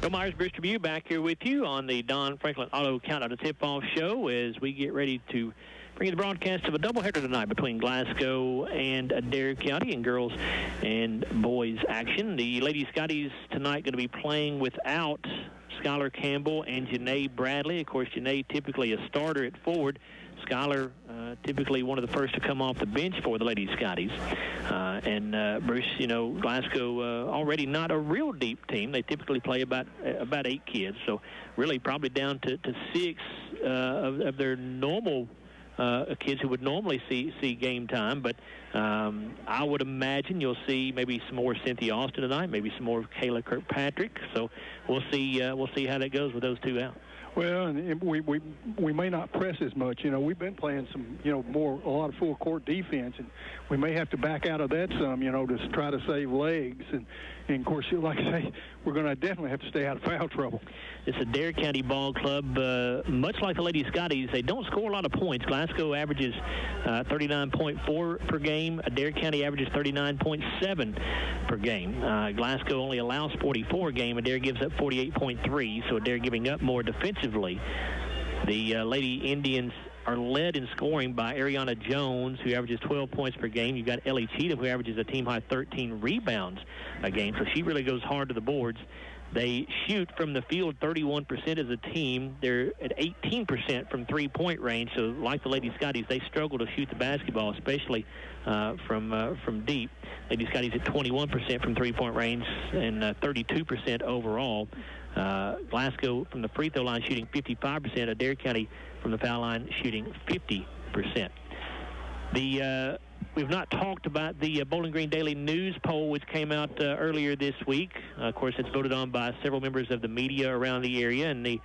Bill Myers, Bruce Tribune, back here with you on the Don Franklin Auto Countdown to Tip-Off show as we get ready to bring you the broadcast of a doubleheader tonight between Glasgow and Adair County in girls and boys action. The Lady Scotties tonight going to be playing without Skylar Campbell and Janae Bradley. Of course, Janae typically a starter at forward. Skylar typically one of the first to come off the bench for the Lady Scotties. Bruce, Glasgow already not a real deep team. They typically play about 8 kids, so really probably down to 6 of their normal kids who would normally see game time. But I would imagine you'll see maybe some more Cynthia Austin tonight, maybe some more Kayla Kirkpatrick. So we'll see how that goes with those two out. Well, and we may not press as much. We've been playing some, a lot of full court defense, and we may have to back out of that some, to try to save legs. And of course, like I say, we're going to definitely have to stay out of foul trouble. It's Adair County Ball Club. Much like the Lady Scotties, they don't score a lot of points. Glasgow averages 39.4 per game. Adair County averages 39.7 per game. Glasgow only allows 44 a game. Adair gives up 48.3, so Adair giving up more defensively. The Lady Indians are led in scoring by Ariana Jones, who averages 12 points per game. You've got Ellie Cheatham, who averages a team-high 13 rebounds a game, so she really goes hard to the boards. They shoot from the field 31% as a team. They're at 18% from three-point range. So like the Lady Scotties, they struggle to shoot the basketball, especially from deep. Lady Scotties at 21% from three-point range and 32% overall. Glasgow from the free throw line shooting 55%. Adair County from the foul line shooting 50%. We've not talked about the Bowling Green Daily News poll, which came out earlier this week. Of course, it's voted on by several members of the media around the area, and the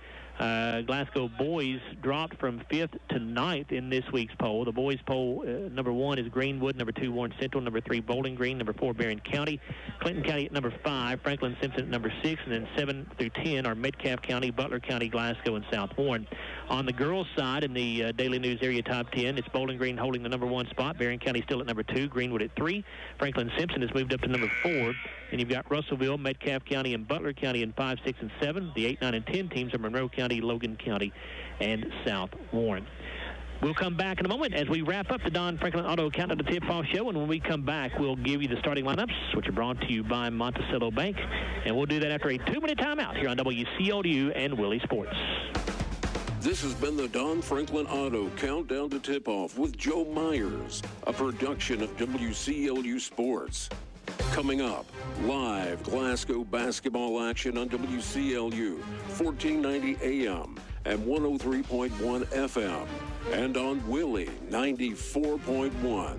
Glasgow boys dropped from 5th to 9th in this week's poll. The boys poll, number 1 is Greenwood, number 2 Warren Central, number 3 Bowling Green, number 4 Barron County, Clinton County at number 5, Franklin Simpson at number 6, and then 7 through 10 are Metcalfe County, Butler County, Glasgow, and South Warren. On the girls' side, in the Daily News area top 10, it's Bowling Green holding the number 1 spot, Barron County still at number 2, Greenwood at 3, Franklin Simpson has moved up to number 4, and you've got Russellville, Metcalfe County, and Butler County in 5, 6, and 7. The 8, 9, and 10 teams are Monroe County, Logan County, and South Warren. We'll come back in a moment as we wrap up the Don Franklin Auto Countdown to Tip-Off show, and when we come back, we'll give you the starting lineups, which are brought to you by Monticello Bank, and we'll do that after a 2-minute timeout here on WCLU and Willie Sports. This has been the Don Franklin Auto Countdown to Tip-Off with Joe Myers, a production of WCLU Sports. Coming up, live Glasgow basketball action on WCLU, 1490 AM and 103.1 FM, and on Willie, 94.1.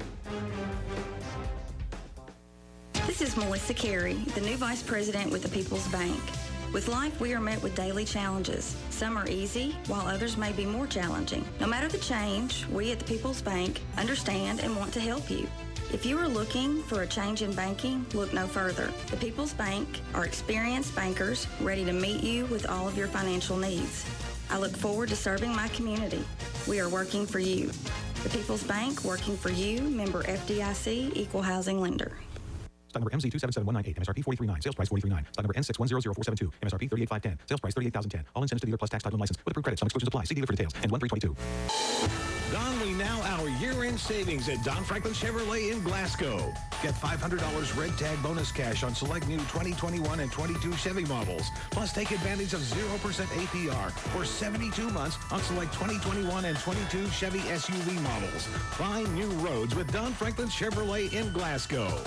This is Melissa Carey, the new Vice President with the People's Bank. With life, we are met with daily challenges. Some are easy, while others may be more challenging. No matter the change, we at the People's Bank understand and want to help you. If you are looking for a change in banking, look no further. The People's Bank are experienced bankers ready to meet you with all of your financial needs. I look forward to serving my community. We are working for you. The People's Bank, working for you, member FDIC, equal housing lender. Stock number MZ277198, MSRP 439, sales price 439. Stock number N61000472, MSRP 38510, sales price 38010. All incentives to dealer plus tax title and license with approved credit. Some exclusions apply. See dealer for details. And 1322. Donley now our year-end savings at Don Franklin Chevrolet in Glasgow. Get $500 red tag bonus cash on select new 2021 and 22 Chevy models. Plus take advantage of 0% APR for 72 months on select 2021 and 22 Chevy SUV models. Find new roads with Don Franklin Chevrolet in Glasgow.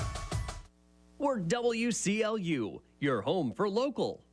We're WCLU, your home for local.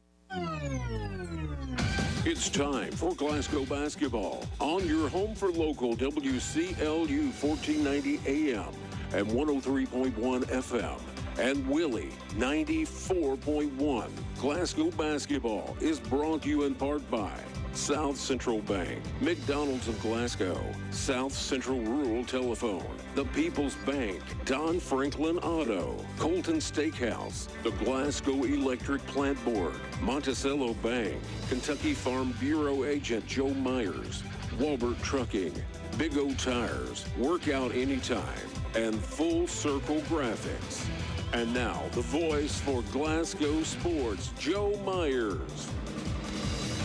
It's time for Glasgow basketball on your home for local WCLU 1490 AM and 103.1 FM and Willie 94.1. Glasgow basketball is brought to you in part by South Central Bank, McDonald's of Glasgow, South Central Rural Telephone, the People's Bank, Don Franklin Auto, Colton Steakhouse, the Glasgow Electric Plant Board, Monticello Bank, Kentucky Farm Bureau Agent Joe Myers, Walbert Trucking, Big O Tires, Workout Anytime, and Full Circle Graphics. And now, the voice for Glasgow sports, Joe Myers.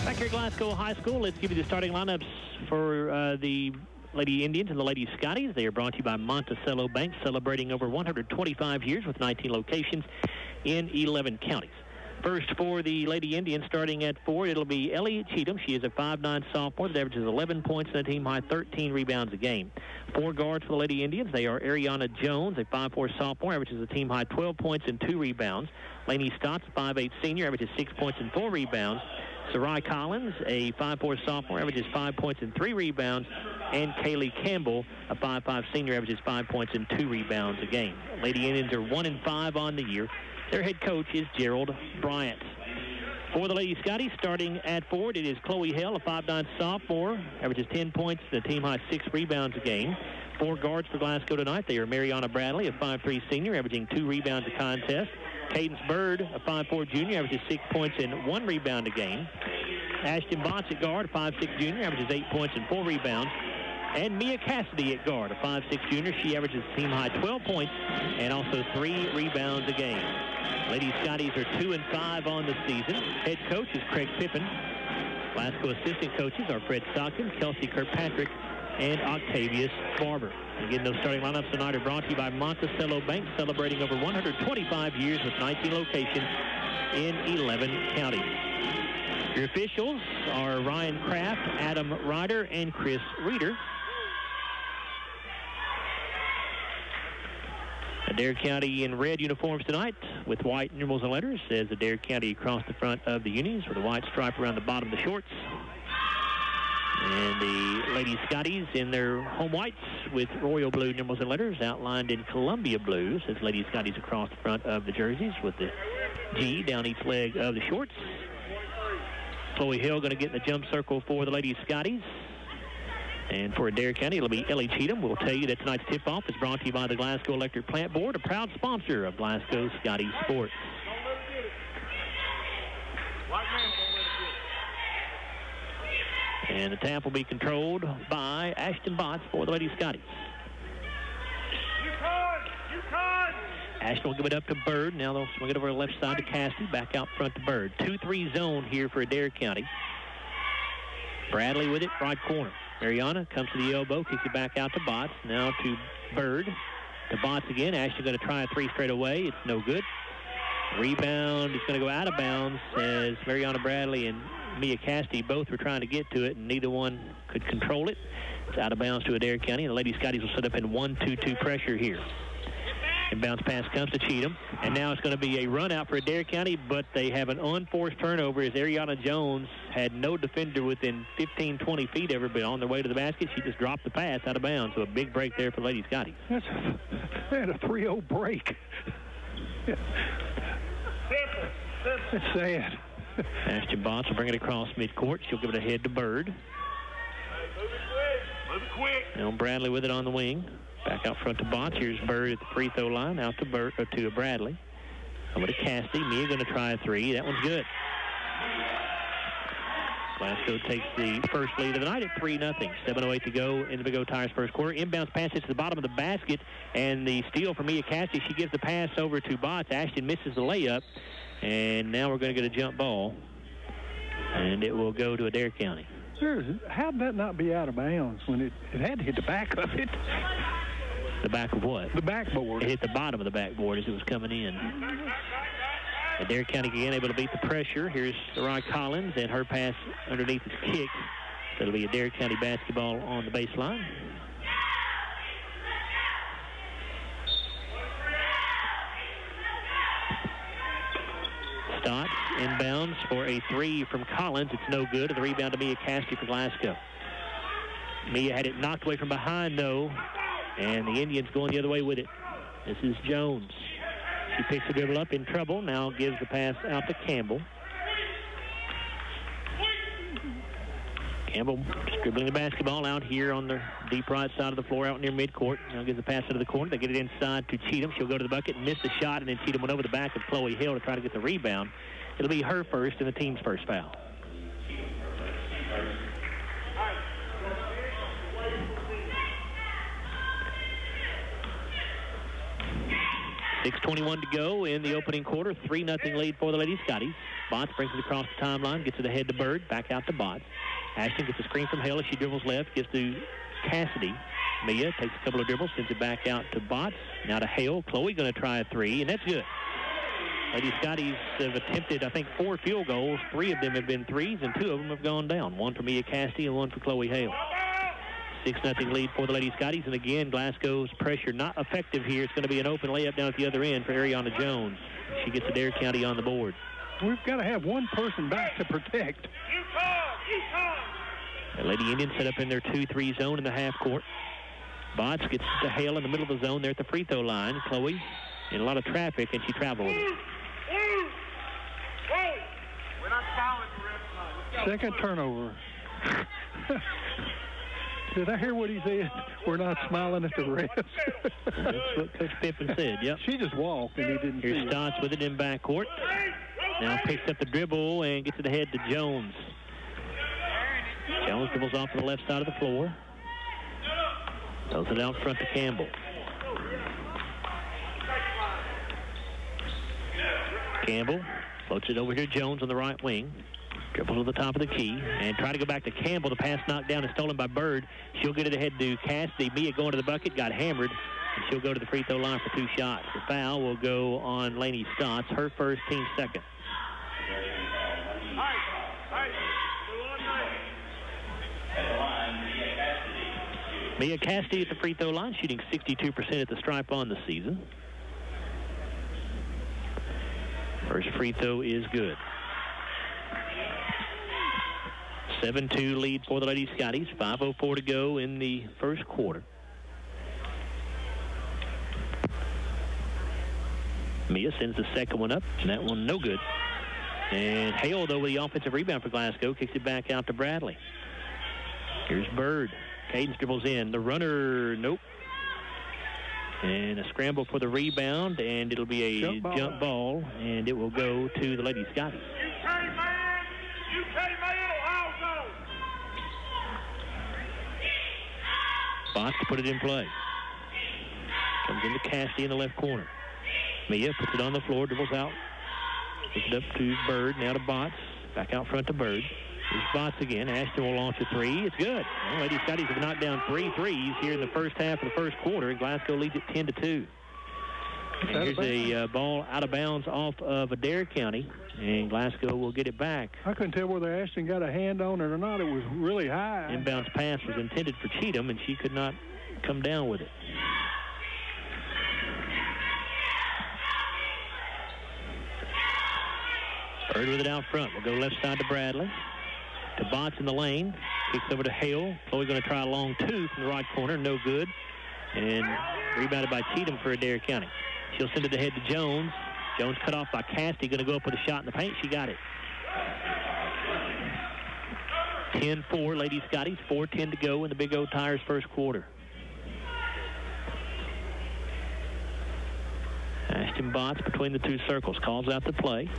Back here at Glasgow High School, let's give you the starting lineups for the Lady Indians and the Lady Scotties. They are brought to you by Monticello Bank, celebrating over 125 years with 19 locations in 11 counties. First for the Lady Indians, starting at 4, it'll be Ellie Cheatham. She is a 5'9" sophomore that averages 11 points and a team-high 13 rebounds a game. 4 guards for the Lady Indians. They are Ariana Jones, a 5'4" sophomore, averages a team-high 12 points and 2 rebounds. Lainey Stotts, a 5'8" senior, averages 6 points and 4 rebounds. Sarai Collins, a 5'4" sophomore, averages 5 points and 3 rebounds. And Kaylee Campbell, a 5'5" senior, averages 5 points and 2 rebounds a game. Lady Indians are 1-5 on the year. Their head coach is Gerald Bryant. For the Lady Scotties, starting at forward, it is Chloe Hill, a 5'9" sophomore, averages 10 points and a team-high 6 rebounds a game. 4 guards for Glasgow tonight. They are Mariana Bradley, a 5'3" senior, averaging 2 rebounds a contest. Cadence Bird, a 5'4" junior, averages 6 points and 1 rebound a game. Ashton Botts at guard, a 5'6" junior, averages 8 points and 4 rebounds. And Mia Cassidy at guard, a 5'6" junior. She averages team-high 12 points and also 3 rebounds a game. Lady Scotties are 2-5 on the season. Head coach is Craig Pippin. Glasgow assistant coaches are Fred Stockton, Kelsey Kirkpatrick, and Octavius Barber. Again, those starting lineups tonight are brought to you by Monticello Bank, celebrating over 125 years with 19 locations in 11 counties. Your officials are Ryan Kraft, Adam Ryder, and Chris Reeder. Adair County in red uniforms tonight with white numerals and letters. Says Adair County across the front of the unis with a white stripe around the bottom of the shorts. And the Lady Scotties in their home whites with royal blue numerals and letters outlined in Columbia blue. Says Lady Scotties across the front of the jerseys with the G down each leg of the shorts. Chloe Hill going to get in the jump circle for the Lady Scotties. And for Adair County, it'll be Ellie Cheatham. We'll tell you that tonight's tip-off is brought to you by the Glasgow Electric Plant Board, a proud sponsor of Glasgow Scottie Sports. And the tap will be controlled by Ashton Botts for the Lady Scotties. Ashton will give it up to Bird. Now they'll swing it over the left side to Cassidy. Back out front to Bird. 2-3 zone here for Adair County. Bradley with it, right corner. Mariana comes to the elbow, kicks it back out to Botts. Now to Bird. To Botts again. Ashton going to try a 3 straight away. It's no good. Rebound is going to go out of bounds as Mariana Bradley and Mia Cassidy both were trying to get to it, and neither one could control it. It's out of bounds to Adair County, and the Lady Scotties will set up in 1-2-2 pressure here. And bounce pass comes to Cheatham. And now it's going to be a run out for Adair County, but they have an unforced turnover as Ariana Jones had no defender within 15, 20 feet of her, but on their way to the basket, she just dropped the pass out of bounds. So a big break there for Lady Scotties. They had a 3-0 break. It's sad. Ashton Botts will bring it across midcourt. She'll give it ahead to Bird. Move it quick. Now Bradley with it on the wing. Back out front to Botts. Here's Bird at the free throw line. Out to Bradley. Over to Cassidy. Mia going to try a 3. That one's good. Glasgow takes the first lead of the night at 3-0. 7:08 to go in the Big O Tires first quarter. Inbounds pass hits to the bottom of the basket, and the steal for Mia Cassidy. She gives the pass over to Botts. Ashton misses the layup, and now we're going to get a jump ball, and it will go to Adair County. How did that not be out of bounds when it had to hit the back of it? The back of what? The backboard. It hit the bottom of the backboard as it was coming in. Adair County again able to beat the pressure. Here's Sarai Collins, and her pass underneath is kicked. So it'll be Adair County basketball on the baseline. Stotts inbounds for a 3 from Collins. It's no good. The rebound to Mia Cassidy for Glasgow. Mia had it knocked away from behind, though, and the Indians going the other way with it. This is Jones. She picks the dribble up in trouble. Now gives the pass out to Campbell. Campbell just dribbling the basketball out here on the deep right side of the floor out near midcourt. Now gives the pass into the corner. They get it inside to Cheatham. She'll go to the bucket and miss the shot, and then Cheatham went over the back of Chloe Hill to try to get the rebound. It'll be her first and the team's first foul. 6:21 to go in the opening quarter. 3-0 lead for the Lady Scotties. Botts brings it across the timeline, gets it ahead to Bird, back out to Botts. Ashton gets a screen from Hale as she dribbles left, gives to Cassidy. Mia takes a couple of dribbles, sends it back out to Botts. Now to Hale. Chloe going to try a three, and that's good. Lady Scotties have attempted, I think, 4 field goals. 3 of them have been threes, and 2 of them have gone down. 1 for Mia Cassidy and 1 for Chloe Hale. 6-0 lead for the Lady Scotties. And again, Glasgow's pressure not effective here. It's going to be an open layup down at the other end for Ariana Jones. She gets Adair County on the board. We've got to have one person back to protect. The Lady Indians set up in their 2-3 zone in the half court. Botts gets to Hale in the middle of the zone there at the free throw line. Chloe in a lot of traffic, and she traveled with it. We're not fouling the ref. Second turnover. Did I hear what he said? We're not smiling at the refs. That's what Coach Pippin said, yep. She just walked, and he didn't see it. Here's Stotts with it in backcourt. Now picks up the dribble and gets it ahead to Jones. Jones dribbles off to the left side of the floor. Throws it out front to Campbell. Campbell floats it over to Jones on the right wing. Dribbles to the top of the key and try to go back to Campbell. The pass knocked down and stolen by Bird. She'll get it ahead to Cassidy. Mia going to the bucket, got hammered, and she'll go to the free throw line for 2 shots. The foul will go on Lainey Stotts, her first, team second. Mia Cassidy at the free throw line, shooting 62% at the stripe on the season. First free throw is good. 7-2 lead for the Lady Scotties. 5:04 to go in the first quarter. Mia sends the second one up, and that one no good. And Hale, though, with the offensive rebound for Glasgow, kicks it back out to Bradley. Here's Bird. Cadence dribbles in. The runner, nope. And a scramble for the rebound, and it'll be a jump ball, and it will go to the Lady Scotties. Botts to put it in play. Comes into Cassidy in the left corner. Mia puts it on the floor, dribbles out. Puts it up to Bird, now to Botts. Back out front to Bird. Here's Botts again. Ashton will launch a three. It's good. Well, Lady Scotties have knocked down 3 threes here in the first half of the first quarter, and Glasgow leads it 10-2. And here's a ball out of bounds off of Adair County, and Glasgow will get it back. I couldn't tell whether Ashton got a hand on it or not. It was really high. Inbounds pass was intended for Cheatham, and she could not come down with it. Bird with it out front. We'll go left side to Bradley. To Botts in the lane. Kicks over to Hale. Chloe going to try a long 2 from the right corner. No good. And rebounded by Cheatham for Adair County. She'll send it ahead to Jones. Jones cut off by Cassidy. Going to go up with a shot in the paint. She got it. 10-4, Lady Scotties. 4:10 to go in the Big O Tires first quarter. Ashton Botts between the 2 circles. Calls out the play.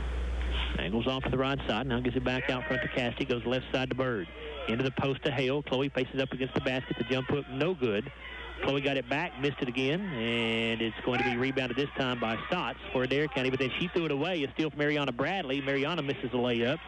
Angles off to the right side. Now gets it back out front to Cassidy. Goes left side to Bird. Into the post to Hale. Chloe faces up against the basket. The jump hook, no good. Chloe got it back, missed it again, and it's going to be rebounded this time by Stotts for Adair County, but then she threw it away. A steal from Mariana Bradley. Mariana misses the layup.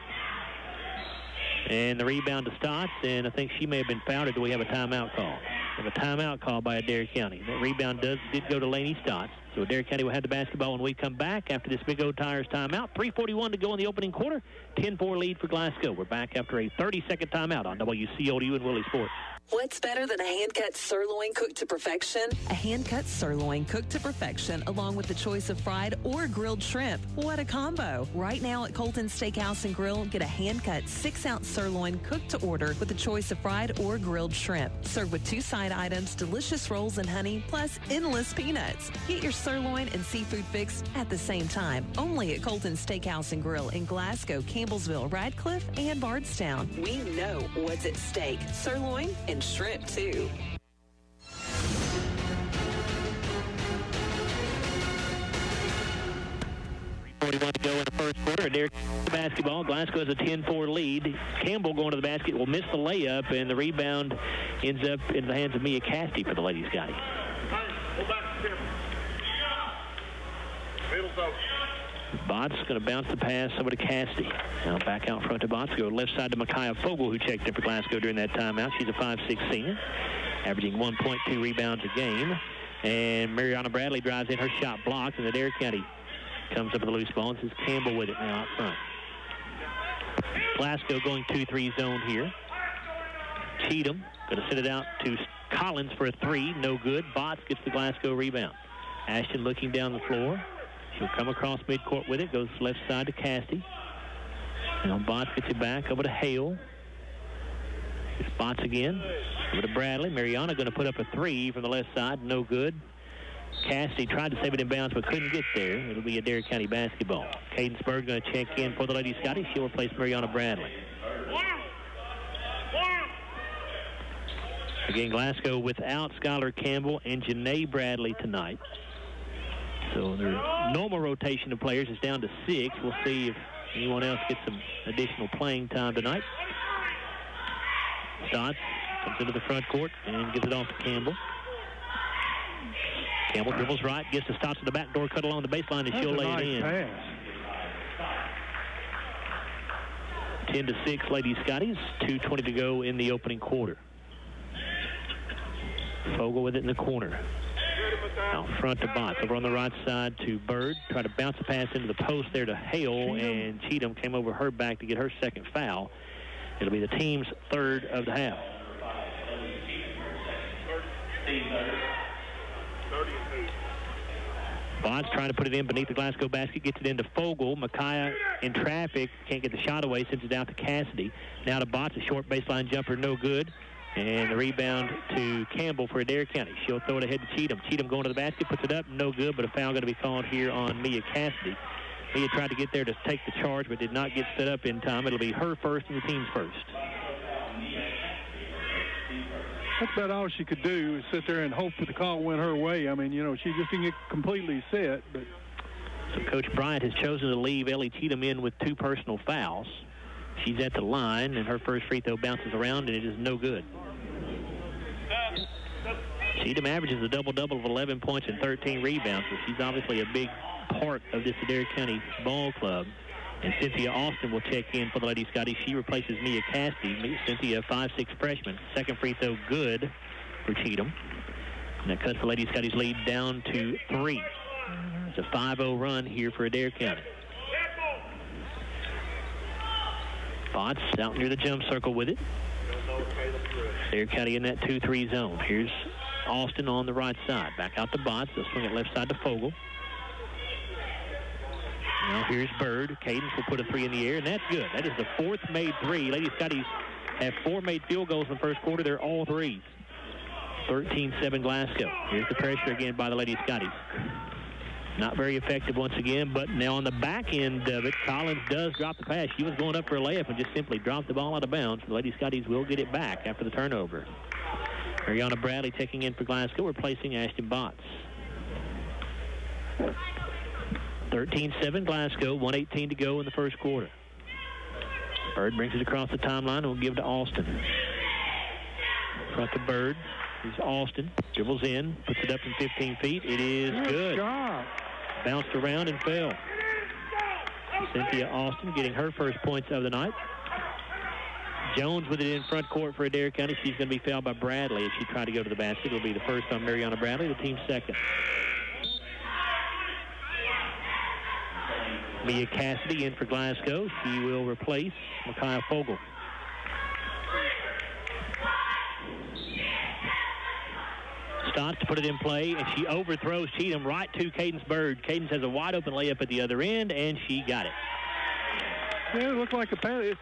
And the rebound to Stotts, and I think she may have been fouled, or do we have a timeout call? We have a timeout call by Adair County. That rebound did go to Lainey Stotts. So Adair County will have the basketball when we come back after this Big O Tires timeout. 3:41 to go in the opening quarter. 10-4 lead for Glasgow. We're back after a 30-second timeout on WCLU and Willie Sports. What's better than a hand-cut sirloin cooked to perfection? A hand-cut sirloin cooked to perfection along with the choice of fried or grilled shrimp. What a combo. Right now at Colton's Steakhouse and Grill, get a hand-cut 6-ounce sirloin cooked to order with a choice of fried or grilled shrimp. Served with 2 side items, delicious rolls and honey, plus endless peanuts. Get your sirloin and seafood fix at the same time. Only at Colton's Steakhouse and Grill in Glasgow, Campbellsville, Radcliffe, and Bardstown. We know what's at stake. Sirloin and shrimp, too. To go in the first quarter. Adair basketball. Glasgow has a 10-4 lead. Campbell going to the basket will miss the layup, and the rebound ends up in the hands of Mia Cassidy for the Lady Scotty. Middle's open. Botts going to bounce the pass over to Cassidy. Now back out front to Botts. Go left side to Micaiah Fogel, who checked in for Glasgow during that timeout. She's a 5'6" senior, averaging 1.2 rebounds a game. And Mariana Bradley drives in, her shot blocked, and Adair County comes up with a loose ball. This is Campbell with it now out front. Glasgow going 2-3 zone here. Cheatham going to send it out to Collins for a three. No good. Botts gets the Glasgow rebound. Ashton looking down the floor. She'll come across midcourt with it. Goes left side to Cassidy. Now Botts gets it back over to Hale. It's Botts again. Over to Bradley. Mariana going to put up a three from the left side. No good. Cassidy tried to save it in bounds but couldn't get there. It'll be Adair County basketball. Cadence Bird going to check in for the Lady Scottie. She'll replace Mariana Bradley. Again, Glasgow without Skylar Campbell and Janae Bradley tonight. So their normal rotation of players is down to 6. We'll see if anyone else gets some additional playing time tonight. Stotts comes into the front court and gives it off to Campbell. Campbell dribbles right, gets to Stotts to the back door, cut along the baseline, and she'll lay it in. Pass. 10-6, Lady Scotties. 2:20 to go in the opening quarter. Fogel with it in the corner. Out front to Botts. Over on the right side to Bird. Try to bounce the pass into the post there to Hale, and Cheatham came over her back to get her second foul. It'll be the team's third of the half. 30 and 2. Botts trying to put it in beneath the Glasgow basket. Gets it into Fogel. Micaiah in traffic. Can't get the shot away. Sends it out to Cassidy. Now to Botts. A short baseline jumper. No good. And the rebound to Campbell for Adair County. She'll throw it ahead to Cheatham. Cheatham going to the basket. Puts it up. No good. But a foul going to be called here on Mia Cassidy. Mia tried to get there to take the charge, but did not get set up in time. It'll be her first and the team's first. That's about all she could do, is sit there and hope that the call went her way. I mean, you know, she just didn't get completely set. But so Coach Bryant has chosen to leave Ellie Cheatham in with 2 personal fouls. She's at the line, and her first free throw bounces around, and it is no good. Cheatham averages a double-double of 11 points and 13 rebounds, so she's obviously a big part of this Adair County ball club. And Cynthia Austin will check in for the Lady Scottie. She replaces Mia Cassidy. Cynthia, 5'6" freshman. Second free throw good for Cheatham. And that cuts the Lady Scottie's lead down to 3. It's a 5-0 run here for Adair County. Botts out near the jump circle with it. Adair County in that 2-3 zone. Here's Austin on the right side. Back out to Botts. They'll swing it left side to Fogel. Now here's Bird. Cadence will put a 3 in the air, and that's good. That is the 4th made 3. Lady Scotties have 4 made field goals in the first quarter. They're all 3s. 13-7 Glasgow. Here's the pressure again by the Lady Scotties. Not very effective once again, but now on the back end of it, Collins does drop the pass. She was going up for a layup and just simply dropped the ball out of bounds. The Lady Scotties will get it back after the turnover. Mariana Bradley checking in for Glasgow, replacing Ashton Botts. 13-7 Glasgow, 1:18 to go in the first quarter. Bird brings it across the timeline and will give to Austin. Front to Bird. Here's Austin. Dribbles in, puts it up from 15 feet. It is good. Bounced around and fell. Cynthia Austin getting her first points of the night. Jones with it in front court for Adair County. She's going to be fouled by Bradley as she tried to go to the basket. It'll be the first on Mariana Bradley, the team's second. Mia Cassidy in for Glasgow. She will replace Micaiah Fogel. Stotts to put it in play, and she overthrows Cheatham right to Cadence Bird. Cadence has a wide-open layup at the other end, and she got it. Yeah, it looked like a pass.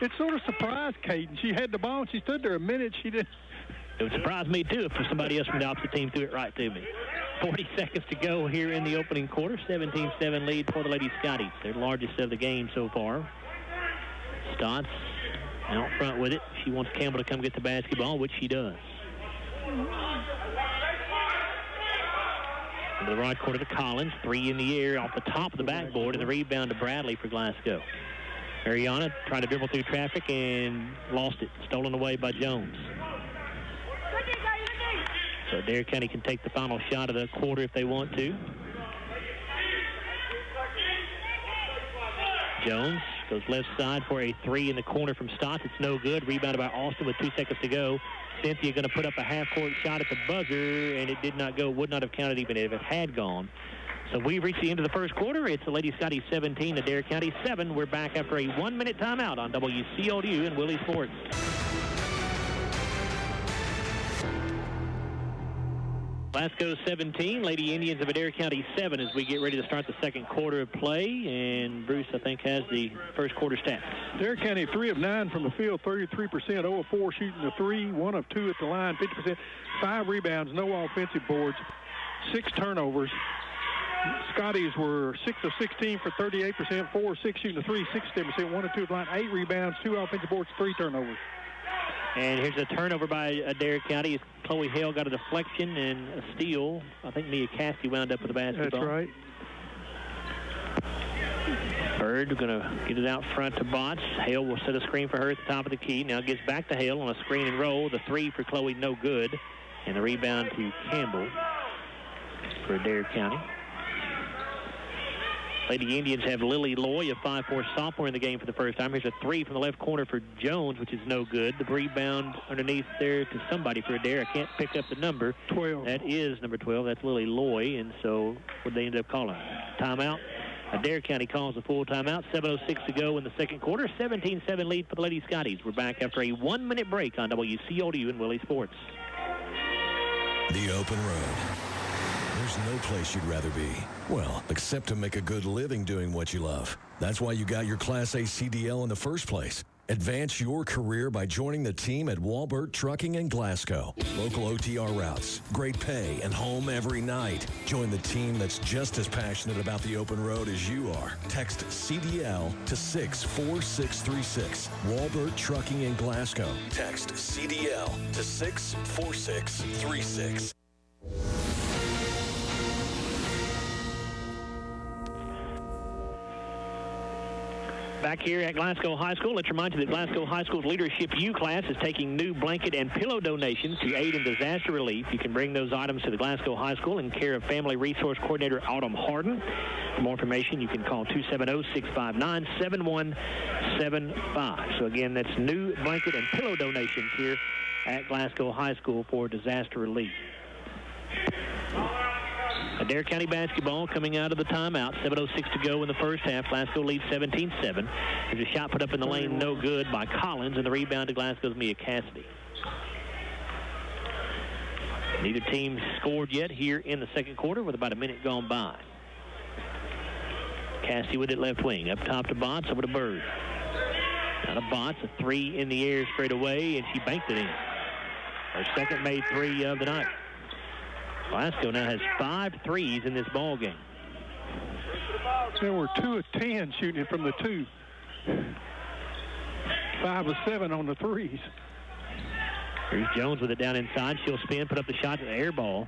It sort of surprised Cadence. She had the ball, and she stood there a minute. She didn't. It would surprise me, too, if somebody else from the opposite team threw it right to me. 40 seconds to go here in the opening quarter. 17-7 lead for the Lady Scotties. Their largest of the game so far. Stotts out front with it. She wants Campbell to come get the basketball, which she does. Into the right corner to Collins. 3 in the air off the top of the backboard, and the rebound to Bradley for Glasgow. Ariana trying to dribble through traffic and lost it. Stolen away by Jones. So Adair County can take the final shot of the quarter if they want to. Jones goes left side for a three in the corner from Stotts. It's no good. Rebounded by Austin with 2 seconds to go. Cynthia going to put up a half-court shot at the buzzer, and it did not go. Would not have counted even if it had gone. So we've reached the end of the first quarter. It's the Lady Scottie 17, Adair County 7. We're back after a 1-minute timeout on WCLU and Willie Sports. Glasgow 17, Lady Indians of Adair County 7 as we get ready to start the second quarter of play. And Bruce, I think, has the first quarter stats. Adair County 3 of 9 from the field, 33%, 0 of 4 shooting the 3, 1 of 2 at the line, 50%, 5 rebounds, no offensive boards, 6 turnovers. Scotties were 6 of 16 for 38%, 4 of 6 shooting the 3, 67%, 1 of 2 at the line, 8 rebounds, 2 offensive boards, 3 turnovers. And here's a turnover by Adair County. Chloe Hale got a deflection and a steal. I think Mia Cassidy wound up with the basketball. That's right. Bird going to get it out front to Botts. Hale will set a screen for her at the top of the key. Now gets back to Hale on a screen and roll. The three for Chloe, no good. And the rebound to Campbell for Adair County. Lady Indians have Lily Loy, a 5'4" sophomore in the game for the first time. Here's a three from the left corner for Jones, which is no good. The rebound underneath there to somebody for Adair. I can't pick up the number. 12. That is number 12. That's Lily Loy. And so what they end up calling? Timeout. Adair County calls a full timeout. 7:06 to go in the second quarter. 17-7 lead for the Lady Scotties. We're back after a 1-minute break on WCLU and Willie Sports. The open road. There's no place you'd rather be. Well, except to make a good living doing what you love. That's why you got your Class A CDL in the first place. Advance your career by joining the team at Walbert Trucking in Glasgow. Local OTR routes, great pay, and home every night. Join the team that's just as passionate about the open road as you are. Text CDL to 64636. Walbert Trucking in Glasgow. Text CDL to 64636. Back here at Glasgow High School, let's remind you that Glasgow High School's Leadership U class is taking new blanket and pillow donations to aid in disaster relief. You can bring those items to the Glasgow High School in care of Family Resource Coordinator Autumn Harden. For more information, you can call 270-659-7175. So again, that's new blanket and pillow donations here at Glasgow High School for disaster relief. Adair County basketball coming out of the timeout. 7:06 to go in the first half. Glasgow leads 17-7. There's a shot put up in the lane, no good by Collins, and the rebound to Glasgow's Mia Cassidy. Neither team scored yet here in the second quarter with about a minute gone by. Cassidy with it left wing. Up top to Botts, over to Bird. Now to Botts, a three in the air straight away, and she banked it in. Her second made three of the night. Glasgow now has 5 threes in this ball game. There were 2 of 10 shooting it from the 2. 5 of 7 on the threes. Here's Jones with it down inside. She'll spin, put up the shot to the air ball.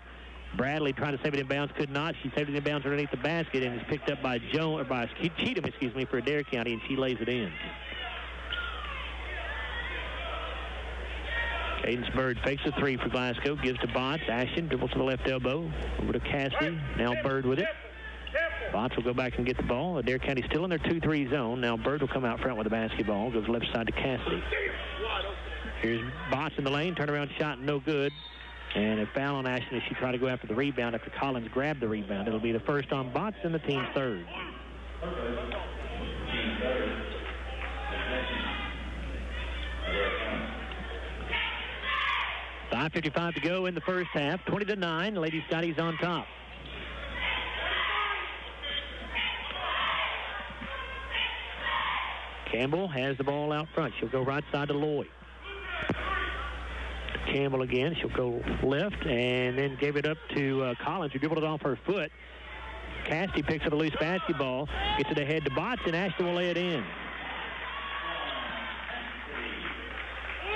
Bradley trying to save it in bounds, could not. She saved it in bounds underneath the basket and is picked up by Cheatham, for Adair County, and she lays it in. Cadence Bird fakes a three for Glasgow, gives to Botts. Ashton dribbles to the left elbow, over to Cassidy. Now Bird with it. Botts will go back and get the ball. Adair County still in their 2-3 zone. Now Bird will come out front with the basketball, goes left side to Cassidy. Here's Botts in the lane, turnaround shot, no good. And a foul on Ashton as she tried to go after the rebound after Collins grabbed the rebound. It'll be the first on Botts and the team's third. 5:55 to go in the first half. 20-9. Lady Scotties on top. Campbell has the ball out front. She'll go right side to Lloyd. Campbell again. She'll go left and then gave it up to Collins, who dribbled it off her foot. Cassidy picks up a loose basketball, gets it ahead to Botts, and Ashton will lay it in.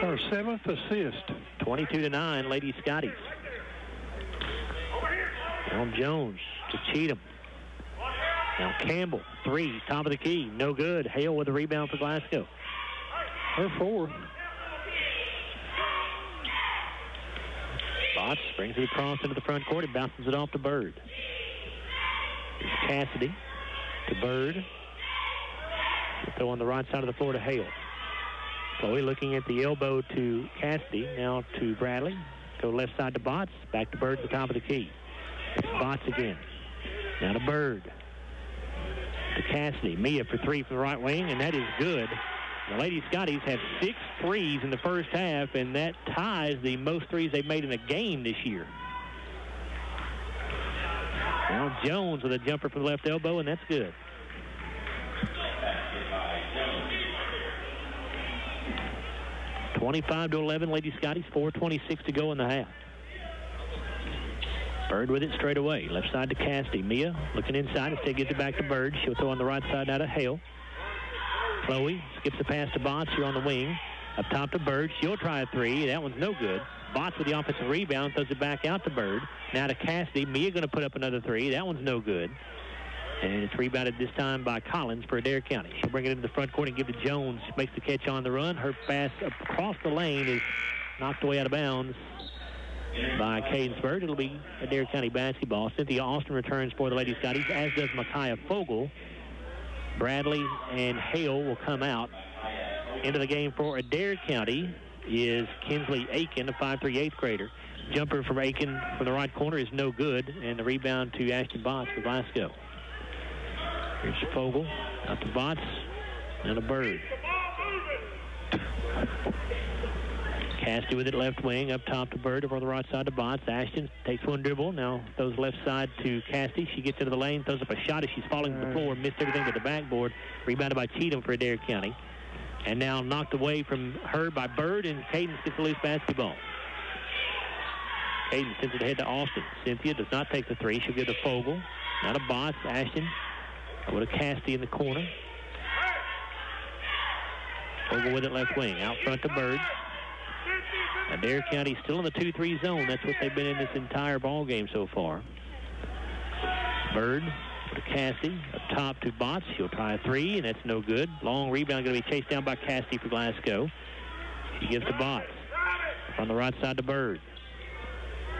Her 7th assist. 22-9, Lady Scotties. Now Jones to Cheatham. Now Campbell, three, top of the key, no good. Hale with a rebound for Glasgow. Her 4th. Botts brings it across into the front court and bounces it off to Bird. Here's Cassidy to Bird. Throw on the right side of the floor to Hale. Chloe looking at the elbow to Cassidy. Now to Bradley. Go left side to Botts. Back to Bird at the top of the key. Botts again. Now to Bird. To Cassidy. Mia for three from the right wing, and that is good. The Lady Scotties have 6 threes in the first half, and that ties the most threes they've made in a game this year. Now Jones with a jumper from the left elbow, and that's good. (25-11), Lady Scotties, 4:26 to go in the half. Bird with it straight away. Left side to Cassidy. Mia looking inside. Instead gets it back to Bird. She'll throw on the right side now to Hale. Chloe skips the pass to Botts here on the wing. Up top to Bird. She'll try a three. That one's no good. Botts with the offensive rebound. Throws it back out to Bird. Now to Cassidy. Mia going to put up another three. That one's no good. And it's rebounded this time by Collins for Adair County. She'll bring it into the front court and give to Jones. She makes the catch on the run. Her pass across the lane is knocked away out of bounds by Cadence Bird. It'll be Adair County basketball. Cynthia Austin returns for the Lady Scotties, as does Micaiah Fogel. Bradley and Hale will come out. Into the game for Adair County is Kinsley Aiken, a 5'3" 8th grader. Jumper from Aiken from the right corner is no good, and the rebound to Ashton Botts for Glasgow. Here's Fogel, out to Botts, and a Bird. Cassidy with it left wing, up top to Bird, over on the right side to Botts. Ashton takes one dribble, now throws left side to Cassidy. She gets into the lane, throws up a shot as she's falling to the floor, missed everything but the backboard. Rebounded by Cheatham for Adair County. And now knocked away from her by Bird, and Cadence gets a loose basketball. Cadence sends it ahead to Austin. Cynthia does not take the three. She'll give to Fogel. Now to Botts. Ashton. Over to Cassidy in the corner. Fogel with it left wing. Out front to Bird. Adair County still in the 2-3 zone. That's what they've been in this entire ball game so far. Bird to Cassidy. Up top to Botts. She'll try a three, and that's no good. Long rebound going to be chased down by Cassidy for Glasgow. She gives to Botts. On the right side to Bird.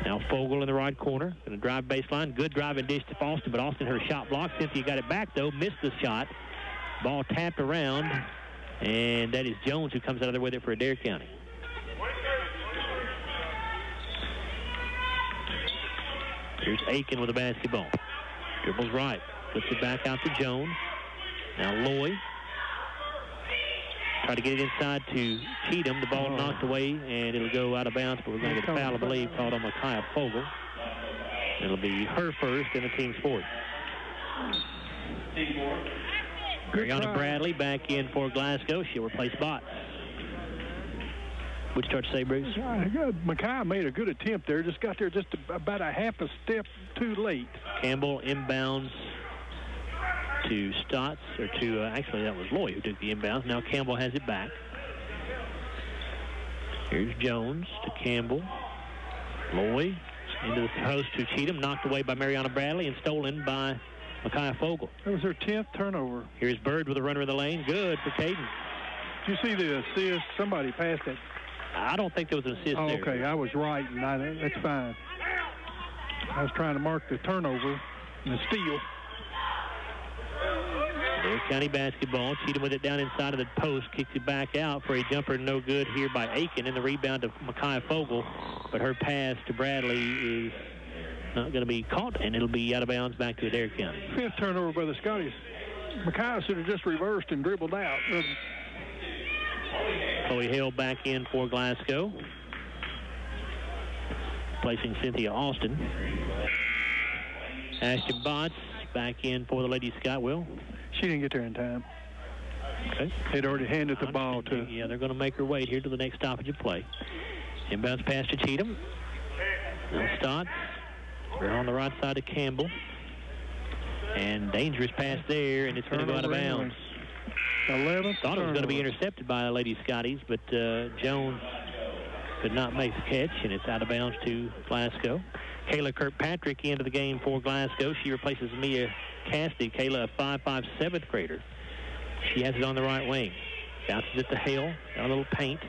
Now Fogel in the right corner. Going to drive baseline. Good driving dish to Austin, but Austin her shot blocked. Cynthia got it back, though. Missed the shot. Ball tapped around, and that is Jones who comes out of there with it for Adair County. Here's Aiken with the basketball. Dribbles right. Puts it back out to Jones. Now Loy. Try to get it inside to Cheatham. The ball knocked away, and it'll go out of bounds, but we're going to get a foul, I believe, called on Micaiah Fogel. It'll be her first in the team sport. Mariana Bradley back in for Glasgow. She'll replace Botts. What'd you start to say, Bruce? Micaiah made a good attempt there. Just got there just about a half a step too late. Campbell inbounds to Stotts, or to, actually that was Loy who took the inbounds. Now Campbell has it back. Here's Jones to Campbell. Loy into the post to Cheatham, knocked away by Mariana Bradley and stolen by Micaiah Fogel. That was her 10th turnover. Here's Bird with a runner in the lane. Good for Cadence. Did you see the assist? Somebody passed it. I don't think there was an assist there. Okay, I was right, and that's fine. I was trying to mark the turnover and the steal. Adair County basketball. Cheatham with it down inside of the post. Kicks it back out for a jumper. No good here by Aiken. And the rebound to Micaiah Fogel. But her pass to Bradley is not going to be caught, and it'll be out of bounds back to Adair County. 5th turnover by the Scotties. Micaiah should have just reversed and dribbled out. Chloe Hale back in for Glasgow. Placing Cynthia Austin. Ashton Botts back in for the Lady Scott. Well, she didn't get there in time. Okay. They'd already handed the ball to... Yeah, they're going to make her wait here to the next stoppage of play. Inbounds pass to Cheatham. Now Stotts. We're on the right side of Campbell. And dangerous pass there, and it's going to go out of bounds. 11th. Thought it was going to be intercepted by the Lady Scotties, but Jones could not make the catch, and it's out of bounds to Glasgow. Kayla Kirkpatrick into the game for Glasgow. She replaces Mia Cassidy. Kayla, a 5'5", 7th grader. She has it on the right wing. Bounces it to Hale. Got a little paint.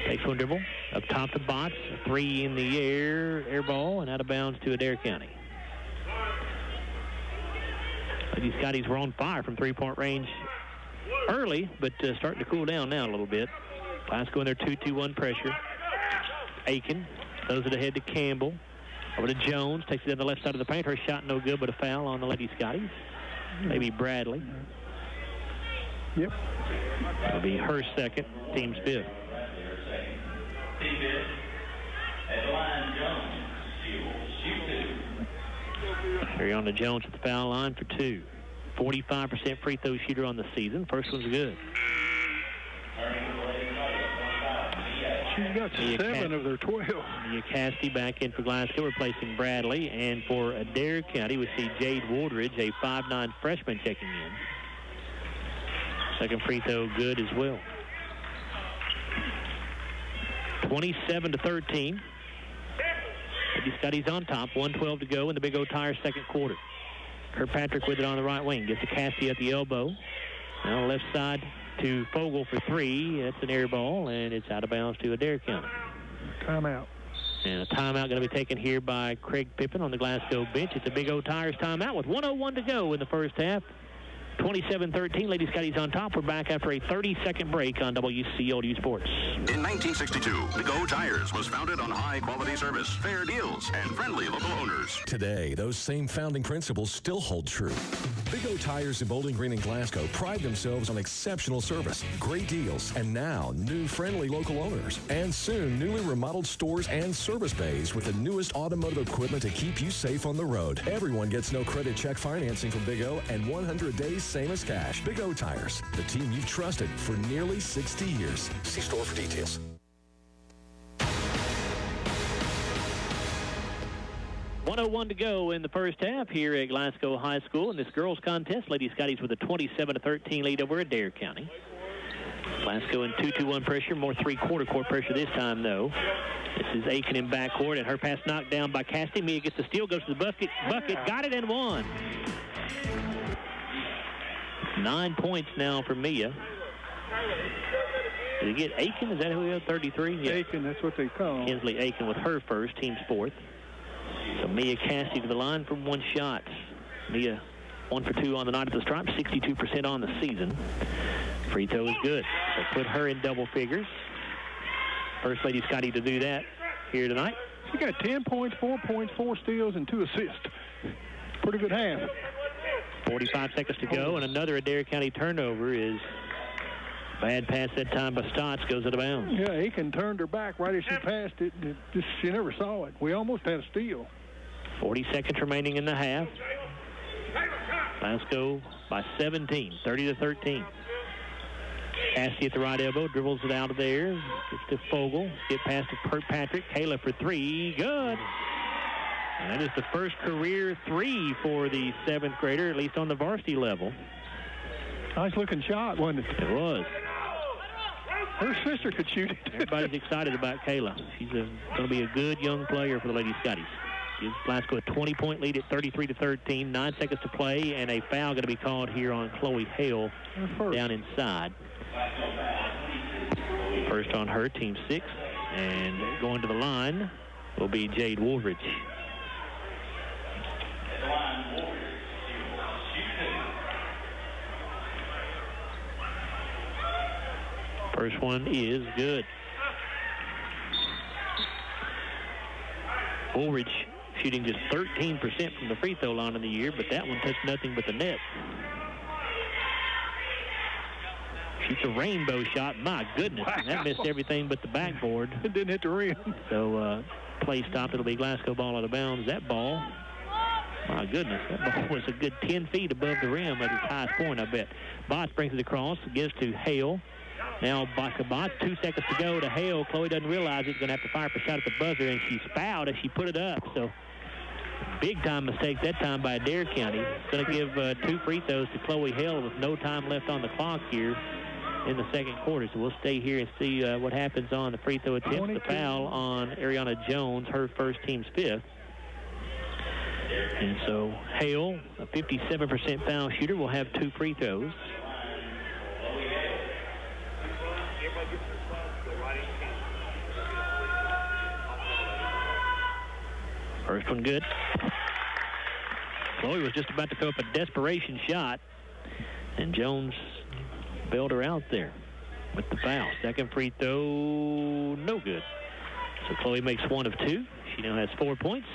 Takes one dribble. Up top to Botts. A three in the air ball, and out of bounds to Adair County. Lady Scotties were on fire from three-point range early, but starting to cool down now a little bit. Glasgow in their 2-2-1 pressure. Aiken throws it ahead to Campbell. Over to Jones. Takes it down the left side of the paint. Her shot no good, but a foul on the Lady Scotties. Maybe Bradley. Yep. It'll be her second, team's fifth. Ariana Jones at the foul line for 2. 45% free throw shooter on the season. First one's good. She's got 7 of their 12. Mia Cassidy back in for Glasgow, replacing Bradley. And for Adair County, we see Jade Wooldridge, a 5'9" freshman, checking in. Second free throw good as well. 27-13. Lady Scotty's on top. 1:12 to go in the Big O Tire second quarter. Kirkpatrick with it on the right wing. Gets to Cassidy at the elbow. Now left side to Fogle for 3. That's an air ball, and it's out of bounds to Adair County. Timeout. And a timeout going to be taken here by Craig Pippin on the Glasgow bench. It's a Big O Tires timeout with 1:01 to go in the first half. 27-13, Lady Scotty's on top. We're back after a 30-second break on WCLU Sports. In 1962, Big O Tires was founded on high-quality service, fair deals, and friendly local owners. Today, those same founding principles still hold true. Big O Tires in Bowling Green and Glasgow pride themselves on exceptional service, great deals, and now new friendly local owners. And soon, newly remodeled stores and service bays with the newest automotive equipment to keep you safe on the road. Everyone gets no credit check financing from Big O and 100 days same as cash. Big O Tires, the team you've trusted for nearly 60 years. See store for details. .101 to go in the first half here at Glasgow High School in this girls contest. Lady Scotties with a 27-13 lead over Adair County. Glasgow in 2-2-1 pressure, more three-quarter court pressure this time though. This is Aiken in backcourt, and her pass knocked down by Cassidy. Mia gets the steal, goes to the bucket, got it and won. 9 points now for Mia. Did he get Aiken? Is that who he had? 33? Yeah. Aiken, that's what they call him. Kinsley Aiken with her first, team's fourth. So Mia Cassidy to the line from one shot. Mia 1 for 2 on the night at the stripe, 62% on the season. Free throw is good. So put her in double figures. First Lady Scottie to do that here tonight. She got 10 points, 4 points, 4 steals, and 2 assists. Pretty good half. 45 seconds to go, and another Adair County turnover is bad pass that time by Stotts, goes out of bounds. Yeah, Aiken turned her back right as she passed it. She never saw it. We almost had a steal. 40 seconds remaining in the half. Glasgow by 17, 30-13. Cassidy at the right elbow, dribbles it out of there, gets to Fogle, get past to Kirkpatrick. Kayla for 3, good. And that is the first career 3 for the 7th grader, at least on the varsity level. Nice-looking shot, wasn't it? It was. Her sister could shoot it. Everybody's excited about Kayla. She's going to be a good young player for the Lady Scotties. Gives Glasgow a 20-point lead at 33-13. 9 seconds to play, and a foul going to be called here on Chloe Hale down inside. First on her, team 6. And going to the line will be Jade Woolridge. First one is good. Woolridge shooting just 13% from the free throw line in the year, but that one touched nothing but the net. Shoots a rainbow shot. My goodness, wow. That missed everything but the backboard. It didn't hit the rim. So play stopped. It'll be Glasgow ball out of bounds. That ball, my goodness, that ball was a good 10 feet above the rim at its highest point, I bet. Botts brings it across, gives to Hale. Now Botts, 2 seconds to go to Hale. Chloe doesn't realize it's going to have to fire up a shot at the buzzer, and she fouled as she put it up. So big-time mistake that time by Adair County. It's going to give 2 free throws to Chloe Hale with no time left on the clock here in the second quarter. So we'll stay here and see what happens on the free throw attempt. 22. The foul on Ariana Jones, her first, team's 5th. And so Hale, a 57% foul shooter, will have 2 free throws. First one good. Chloe was just about to throw up a desperation shot, and Jones bailed her out there with the foul. Second free throw, no good. So Chloe makes 1 of 2. She now has 4 points.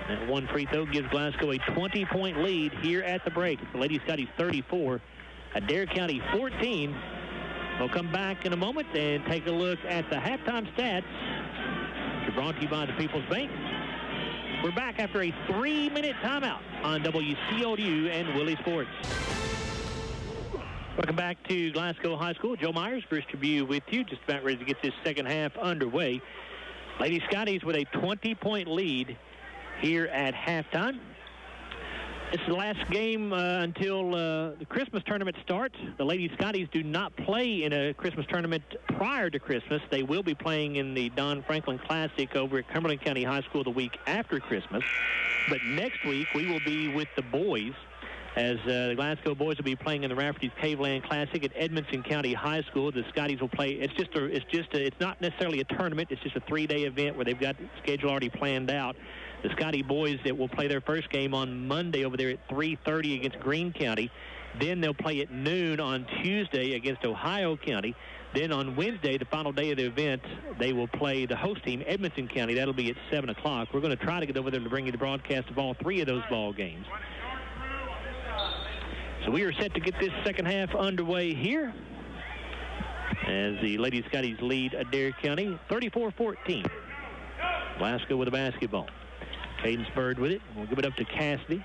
And that one free throw gives Glasgow a 20-point lead here at the break. It's the Lady Scotties 34, Adair County 14. We'll come back in a moment and take a look at the halftime stats. They're brought to you by the People's Bank. We're back after a 3-minute timeout on WCLU and Willie Sports. Welcome back to Glasgow High School. Joe Myers, Bruce Tribune with you. Just about ready to get this second half underway. Lady Scotties with a 20-point lead here at halftime. It's the last game until the Christmas tournament starts. The Lady Scotties do not play in a Christmas tournament prior to Christmas. They will be playing in the Don Franklin Classic over at Cumberland County High School the week after Christmas. But next week we will be with the boys, as the Glasgow boys will be playing in the Rafferty's Caveland Classic at Edmonson County High School. The Scotties will play. It's not necessarily a tournament. It's just a 3-day event where they've got the schedule already planned out. The Scottie boys that will play their first game on Monday over there at 3:30 against Greene County. Then they'll play at noon on Tuesday against Ohio County. Then on Wednesday, the final day of the event, they will play the host team, Edmonson County. That'll be at 7 o'clock. We're going to try to get over there to bring you the broadcast of all 3 of those ball games. So we are set to get this second half underway here as the Lady Scotties lead Adair County 34-14. Glasgow with the basketball. Cadence Bird with it. We'll give it up to Cassidy.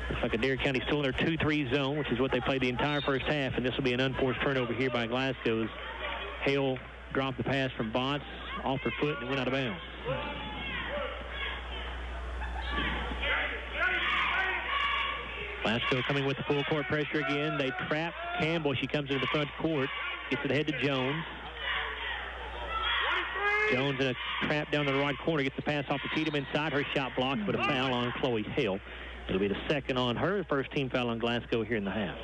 Looks like Adair County still in their 2-3 zone, which is what they played the entire first half, and this will be an unforced turnover here by Glasgow as Hale dropped the pass from Botts off her foot and it went out of bounds. Glasgow coming with the full court pressure again. They trap Campbell. She comes into the front court, gets it ahead to Jones. Jones in a trap down the right corner, gets the pass off to Cheatham inside. Her shot blocked, but a foul on Chloe Hale. It'll be the second on her, the first team foul on Glasgow here in the half.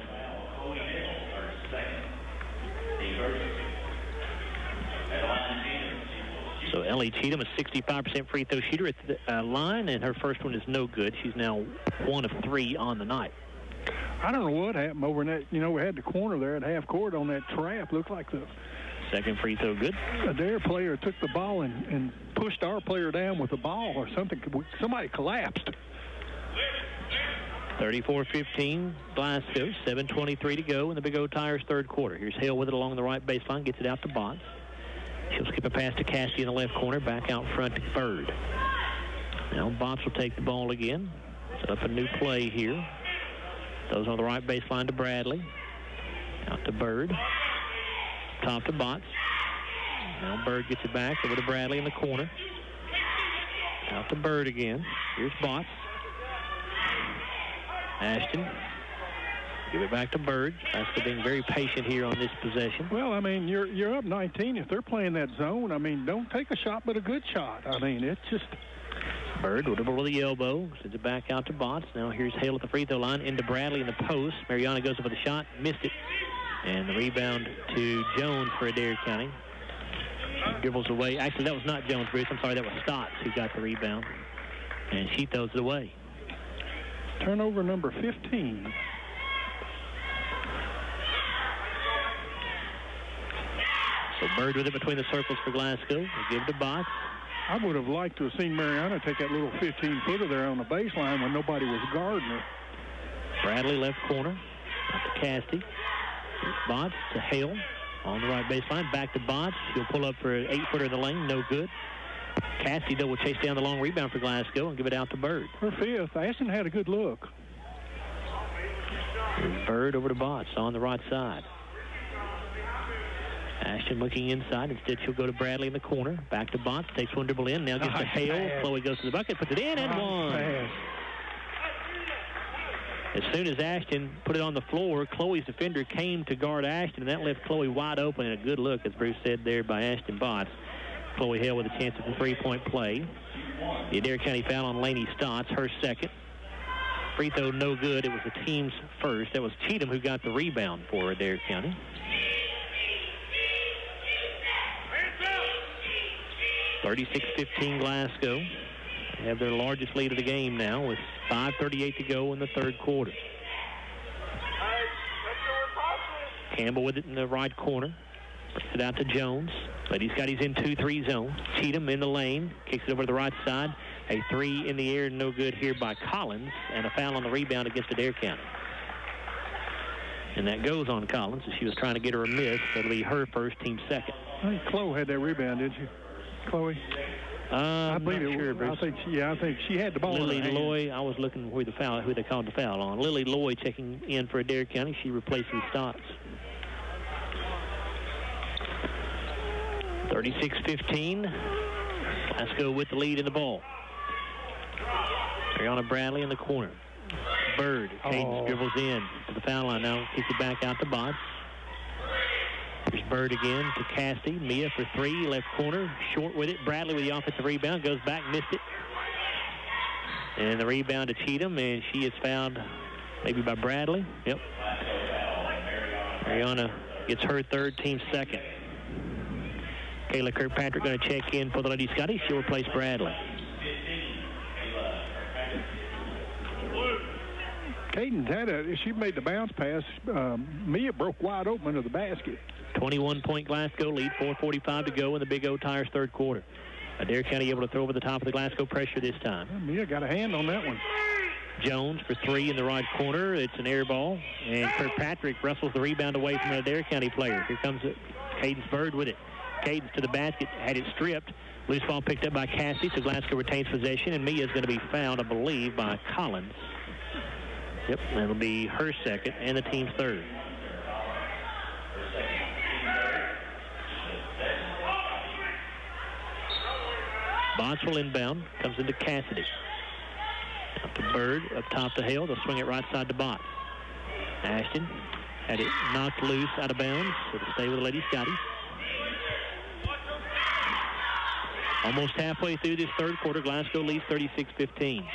So Ellie Cheatham, a 65% free throw shooter at the line, and her first one is no good. She's now 1 of 3 on the night. I don't know what happened over in that. You know, we had the corner there at half court on that trap. Looked like the second free throw good. Adair player took the ball and pushed our player down with the ball or something. Somebody collapsed. 34-15, Glasgow, 7:23 to go in the Big O Tires third quarter. Here's Hale with it along the right baseline, gets it out to Botts. She'll skip a pass to Cassidy in the left corner, back out front to Bird. Now Botts will take the ball again. Set up a new play here. Those on the right baseline to Bradley. Out to Bird. Top to Botts. Now Bird gets it back over to Bradley in the corner. Out to Bird again. Here's Botts. Ashton. Give it back to Bird. Ashton being very patient here on this possession. Well, I mean, you're up 19. If they're playing that zone, I mean, don't take a shot but a good shot. I mean, it's just... Bird with the elbow. Sends it back out to Botts. Now here's Hale at the free throw line. Into Bradley in the post. Mariana goes up with a shot. Missed it. And the rebound to Jones for Adair County. She dribbles away. Actually, that was not Jones, Bruce. I'm sorry, that was Stotts who got the rebound. And she throws it away. Turnover number 15. So Bird with it between the circles for Glasgow. They give it to Botts. I would have liked to have seen Mariana take that little 15-footer there on the baseline when nobody was guarding her. Bradley left corner. Out to Cassidy. Botts to Hale on the right baseline. Back to Botts. She'll pull up for an 8-footer in the lane. No good. Cassidy, though, will chase down the long rebound for Glasgow and give it out to Bird. Her fifth. Ashton had a good look. Bird over to Botts on the right side. Ashton looking inside. Instead, she'll go to Bradley in the corner. Back to Botts. Takes one dribble in. Now gets to Hale. Chloe goes to the bucket. Puts it in and one. As soon as Ashton put it on the floor, Chloe's defender came to guard Ashton, and that left Chloe wide open. And a good look, as Bruce said there, by Ashton Botts. Chloe Hale with a chance at the three-point play. The Adair County foul on Lainey Stotts, her second. Free throw no good. It was the team's first. That was Cheatham who got the rebound for Adair County. (36-15) Glasgow. They have their largest lead of the game now with 5:38 to go in the third quarter. Campbell with it in the right corner. Brings it out to Jones. Lady Scotty's in 2-3 zone. Cheatham in the lane. Kicks it over to the right side. A three in the air, no good here by Collins. And a foul on the rebound against Adair County. And that goes on Collins as she was trying to get her a miss. That'll be her first, team second. I think Chloe had that rebound, didn't you? Chloe? I believe it. Sure, I think she had the ball. Lily Loy. I was looking who they called the foul on. Lily Loy checking in for Adair County. She replaces Stotts. 36-15. Let's go with the lead in the ball. Ariana Bradley in the corner. Bird. Cadence dribbles in to the foul line now. Kicks it back out to Botts. Here's Bird again to Cassidy. Mia for three, left corner. Short with it. Bradley with the offensive rebound. Goes back, missed it. And the rebound to Cheatham, and she is fouled maybe by Bradley. Yep. Ariana gets her third, team second. Kayla Kirkpatrick going to check in for the Lady Scottie. She'll replace Bradley. Cadence she made the bounce pass. Mia broke wide open into the basket. 21-point Glasgow lead, 4:45 to go in the Big O Tires third quarter. Adair County able to throw over the top of the Glasgow pressure this time. Mia got a hand on that one. Jones for three in the right corner. It's an air ball, and Kirkpatrick wrestles the rebound away from an Adair County player. Here comes Cadence Bird with it. Cadence to the basket, had it stripped. Loose ball picked up by Cassidy, so Glasgow retains possession, and Mia is going to be fouled, I believe, by Collins. Yep, that'll be her second and the team's third. Botts will inbound, comes into Cassidy. Up to Bird, up top to Hale. They'll swing it right side to Botts. Ashton had it knocked loose out of bounds, so it'll stay with the Lady Scottie. Almost halfway through this third quarter, Glasgow leads 36-15.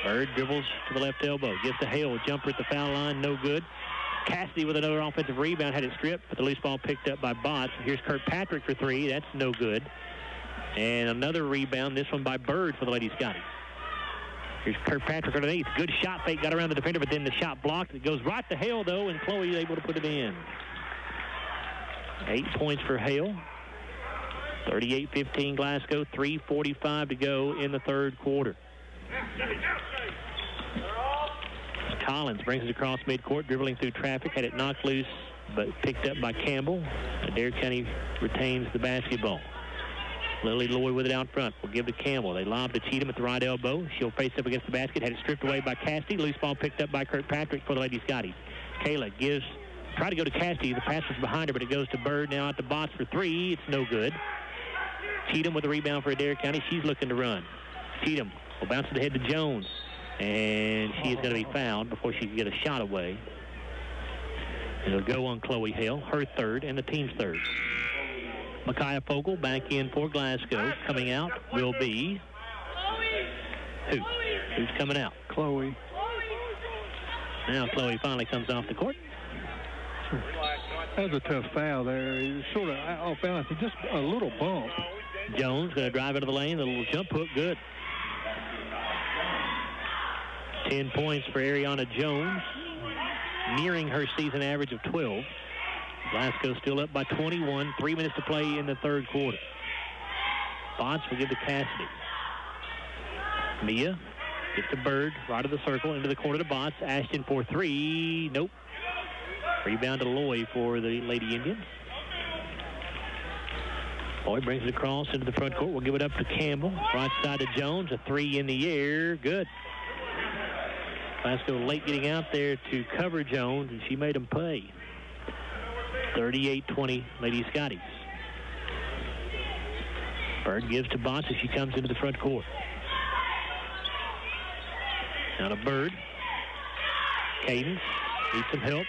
Bird dribbles to the left elbow, gives to Hale, jumper at the foul line, no good. Cassidy with another offensive rebound, had it stripped, but the loose ball picked up by Botts. Here's Kirkpatrick for three, that's no good. And another rebound, this one by Bird for the Lady Scottie. Here's Kirkpatrick underneath, good shot fake, got around the defender, but then the shot blocked. It goes right to Hale though, and Chloe able to put it in. 8 points for Hale. 38-15 Glasgow, 3:45 to go in the third quarter. Collins brings it across midcourt, dribbling through traffic, had it knocked loose, but picked up by Campbell. Adair County retains the basketball. Lily Loy with it out front. Will give to Campbell. They lob to Cheatham at the right elbow. She'll face up against the basket, had it stripped away by Cassidy. Loose ball picked up by Kirkpatrick for the Lady Scottie. Kayla try to go to Cassidy. The pass was behind her, but it goes to Bird. Now out to Botts for three. It's no good. Cheatham with the rebound for Adair County. She's looking to run. Cheatham will bounce it ahead to Jones. And she is going to be fouled before she can get a shot away. It'll go on Chloe Hale, her third, and the team's third. Micaiah Fogle back in for Glasgow. Coming out will be... Who's coming out? Chloe. Now Chloe finally comes off the court. That was a tough foul there. It was sort of off balance, just a little bump. Jones going to drive into the lane. The little jump hook, good. 10 points for Ariana Jones, nearing her season average of 12. Glasgow still up by 21. 3 minutes to play in the third quarter. Botts will give to Cassidy. Mia gets to Bird, right of the circle, into the corner to Botts. Ashton for three. Nope. Rebound to Loy for the Lady Indians. Loy brings it across into the front court. We'll give it up to Campbell. Right side to Jones. A three in the air. Good. Glasgow late getting out there to cover Jones, and she made him pay. 38-20 Lady Scotties. Bird gives to Botts as she comes into the front court. Now to Bird. Cadence needs some help.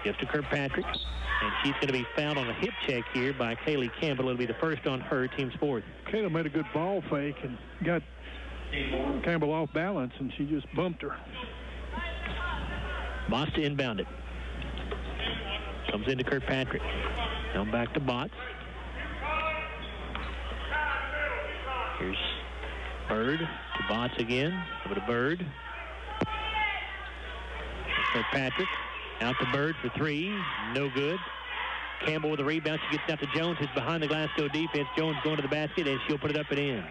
Gives to Kirkpatrick. And she's going to be fouled on a hip check here by Kaylee Campbell. It'll be the first on her, team's fourth. Kayla made a good ball fake and got Campbell off balance, and she just bumped her. Botts to inbound it. Comes into Kirkpatrick. Now back to Botts. Here's Bird to Botts again. Over to Bird. Kirkpatrick out to Bird for three. No good. Campbell with a rebound. She gets out to Jones, who's behind the Glasgow defense. Jones going to the basket, and she'll put it up and in.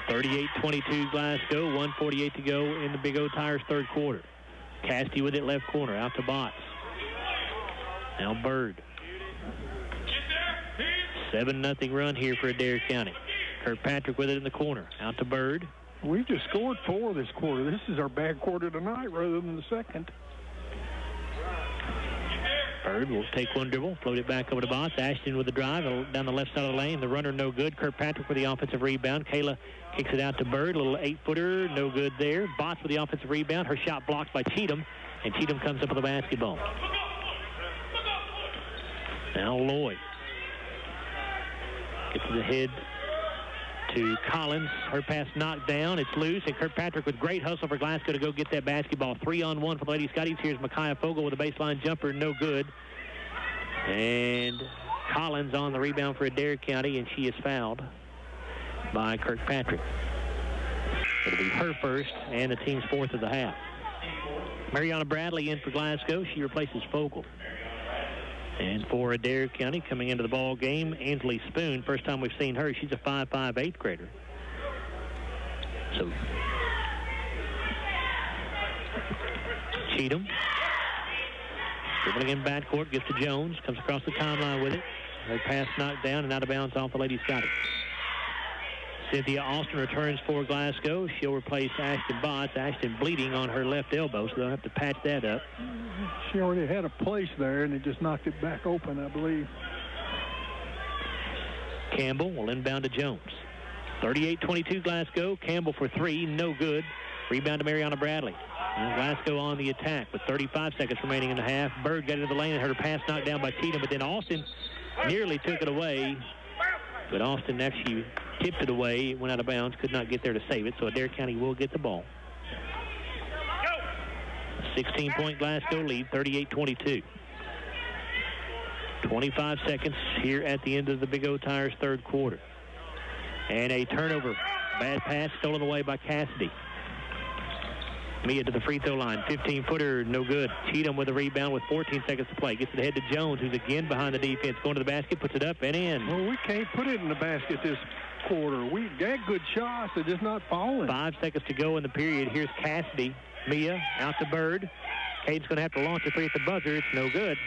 (38-22) Glasgow. 1:48 to go in the Big O Tires third quarter. Cassidy with it left corner. Out to Botts. Now Bird. 7-0 run here for Adair County. Kirkpatrick with it in the corner. Out to Bird. We just scored 4 this quarter. This is our bad quarter tonight rather than the second. Bird will take one dribble, float it back over to Botts. Ashton with the drive down the left side of the lane. The runner no good. Kirkpatrick with the offensive rebound. Kayla kicks it out to Bird. A little 8-footer, no good there. Botts with the offensive rebound. Her shot blocked by Cheatham, and Cheatham comes up with the basketball. Now Lloyd gets it ahead to Collins. Her pass knocked down. It's loose, and Kirkpatrick with great hustle for Glasgow to go get that basketball. 3-on-1 for the Lady Scotties. Here's Micaiah Fogel with a baseline jumper. No good. And Collins on the rebound for Adair County, and she is fouled by Kirkpatrick. It'll be her first and the team's fourth of the half. Mariana Bradley in for Glasgow. She replaces Fogel. And for Adair County, coming into the ball game, Ansley Spoon. First time we've seen her. She's a 5'5", 8th grader. So Cheatham dribbling in backcourt, gives to Jones, comes across the timeline with it. Her pass knocked down and out of bounds off the Lady Scotty. Cynthia Austin returns for Glasgow. She'll replace Ashton Botts. Ashton bleeding on her left elbow, so they'll have to patch that up. She already had a place there, and it just knocked it back open, I believe. Campbell will inbound to Jones. 38-22 Glasgow. Campbell for three, no good. Rebound to Mariana Bradley. And Glasgow on the attack with 35 seconds remaining in the half. Bird got into the lane and had her pass knocked down by Cheatham, but then Austin nearly took it away. But Austin, after she tipped it away, went out of bounds, could not get there to save it, so Adair County will get the ball. 16-point Glasgow lead, 38-22. 25 seconds here at the end of the Big O Tires third quarter. And a turnover. Bad pass stolen away by Cassidy. Mia to the free throw line. 15-footer, no good. Cheatham with a rebound with 14 seconds to play. Gets it ahead to Jones, who's again behind the defense. Going to the basket, puts it up and in. Well, we can't put it in the basket this quarter. We got good shots. They're just not falling. 5 seconds to go in the period. Here's Cassidy. Mia out to Bird. Cade's going to have to launch a three at the buzzer. It's no good.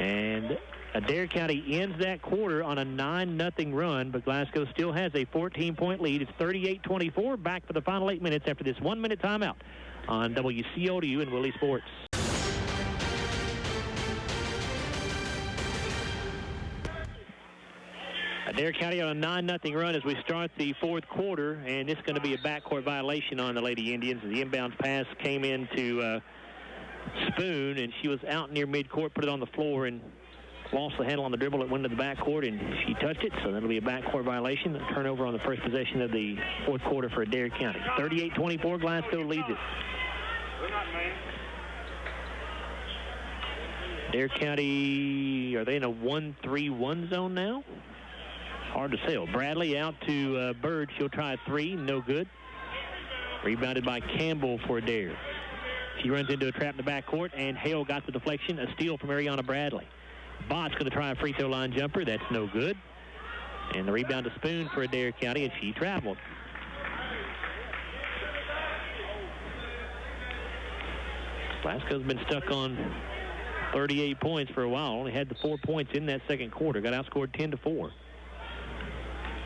And Adair County ends that quarter on a 9-0 run, but Glasgow still has a 14-point lead. It's 38-24. Back for the final 8 minutes after this 1-minute timeout on WCLU and Willie Sports. Adair County on a 9-0 run as we start the fourth quarter, and it's going to be a backcourt violation on the Lady Indians. The inbounds pass came into Spoon, and she was out near midcourt, put it on the floor, and lost the handle on the dribble. It went to the backcourt, and she touched it, so that'll be a backcourt violation. A turnover on the first possession of the fourth quarter for Adair County. 38-24, Glasgow leads it. Adair County, are they in a 1-3-1 zone now? Hard to tell. Bradley out to Bird. She'll try a three. No good. Rebounded by Campbell for Adair. She runs into a trap in the backcourt, and Hale got the deflection. A steal from Ariana Bradley. Bott's going to try a free throw line jumper. That's no good. And the rebound to Spoon for Adair County, and she traveled. Glasgow's been stuck on 38 points for a while. Only had the 4 points in that second quarter. Got outscored 10-4.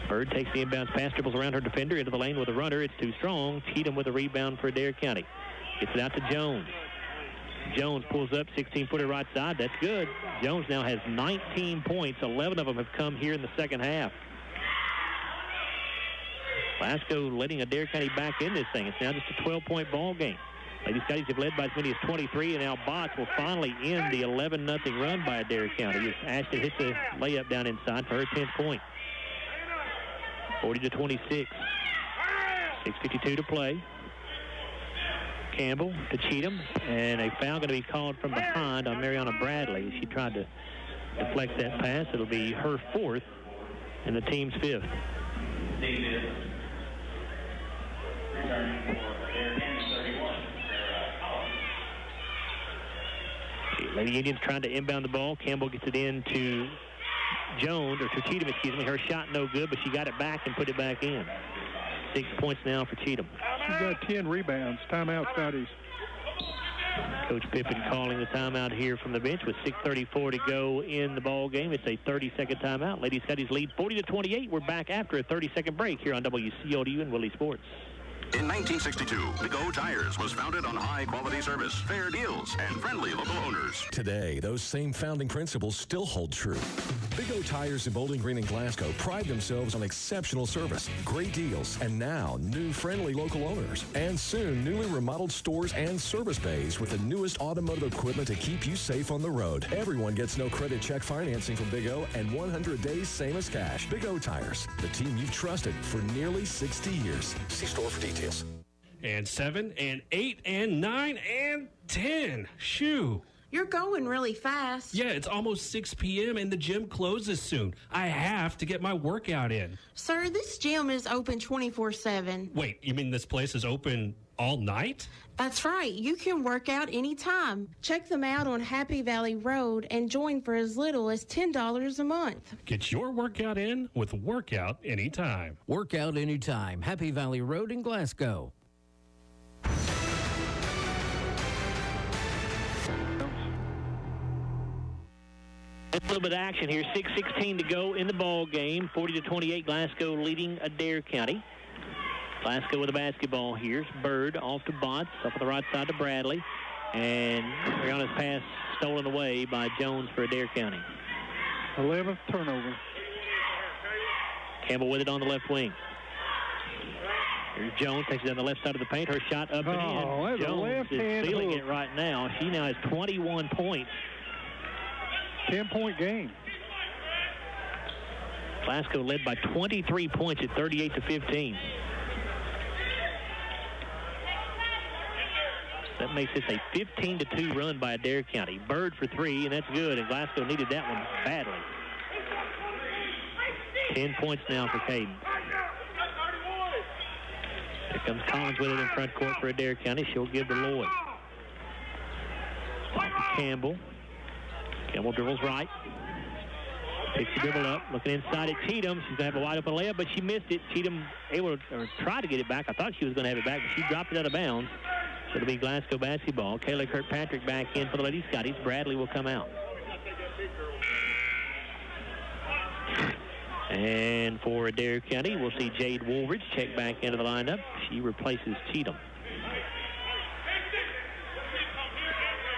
Bird takes the inbounds pass, dribbles around her defender into the lane with a runner. It's too strong. Cheatham with a rebound for Adair County. Gets it out to Jones. Jones pulls up, 16-footer right side. That's good. Jones now has 19 points. 11 of them have come here in the second half. Glasgow letting Adair County back in this thing. It's now just a 12-point ball game. Lady Scotties have led by as many as 23, and now Botts will finally end the 11-0 run by Adair County as Ashton hits a layup down inside for her 10th point. 40-26. 6:52 to play. Campbell to Cheatham, and a foul going to be called from behind on Mariana Bradley. She tried to deflect that pass. It'll be her 4th and the team's 5th. Lady Indians trying to inbound the ball. Campbell gets it in to Jones, or to Cheatham, excuse me. Her shot no good, but she got it back and put it back in. 6 points now for Cheatham. She's got 10 rebounds. Timeout, Scotties. Coach Pippin calling the timeout here from the bench with 6:34 to go in the ball game. It's a 30-second timeout. Lady Scotties lead 40-28. We're back after a 30-second break here on WCLU and Willie Sports. In 1962, Big O Tires was founded on high-quality service, fair deals, and friendly local owners. Today, those same founding principles still hold true. Big O Tires in Bowling Green and Glasgow pride themselves on exceptional service, great deals, and now new friendly local owners. And soon, newly remodeled stores and service bays with the newest automotive equipment to keep you safe on the road. Everyone gets no credit check financing from Big O and 100 days same as cash. Big O Tires, the team you've trusted for nearly 60 years. See store for details. And 7, and 8, and 9, and 10. Shoo. You're going really fast. Yeah, it's almost 6 p.m. and the gym closes soon. I have to get my workout in. Sir, this gym is open 24/7. Wait, you mean this place is open all night? That's right. You can work out anytime. Check them out on Happy Valley Road and join for as little as $10 a month. Get your workout in with Workout Anytime. Workout Anytime, Happy Valley Road in Glasgow. A little bit of action here. 6:16 to go in the ball game. 40-28. Glasgow leading Adair County. Glasgow with the basketball here. Bird off to Botts, off on the right side to Bradley. And Brianna's pass stolen away by Jones for Adair County. 11th turnover. Campbell with it on the left wing. Here's Jones, takes it down the left side of the paint. Her shot up and in. That's Jones a left-hand is feeling hook. it right now. She now has 21 points. 10-point game. Glasgow led by 23 points at 38-15. That makes this a 15-2 run by Adair County. Bird for 3, and that's good, and Glasgow needed that one badly. 10 points now for Caden. Here comes Collins with it in front court for Adair County. She'll give to Lloyd. Back to Campbell. Campbell dribbles right. Picks the dribble up. Looking inside at Cheatham. She's going to have a wide open layup, but she missed it. Cheatham able to try to get it back. I thought she was going to have it back, but she dropped it out of bounds. So it'll be Glasgow basketball. Kayla Kirkpatrick back in for the Lady Scotties. Bradley will come out. And for Adair County, we'll see Jade Woolridge check back into the lineup. She replaces Cheatham.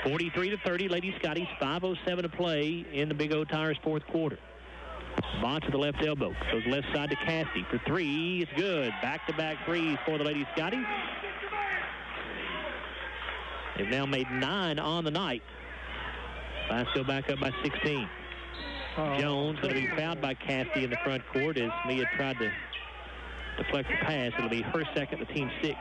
43-30, Lady Scotties. 5:07 to play in the Big O Tires fourth quarter. Bond to the left elbow. Goes left side to Cassidy for 3. It's good. Back-to-back threes for the Lady Scotties. They've now made 9 on the night. Glasgow back up by 16. Jones going to be fouled by Cassidy in the front court as Mia tried to deflect the pass. It'll be her second, the team 6.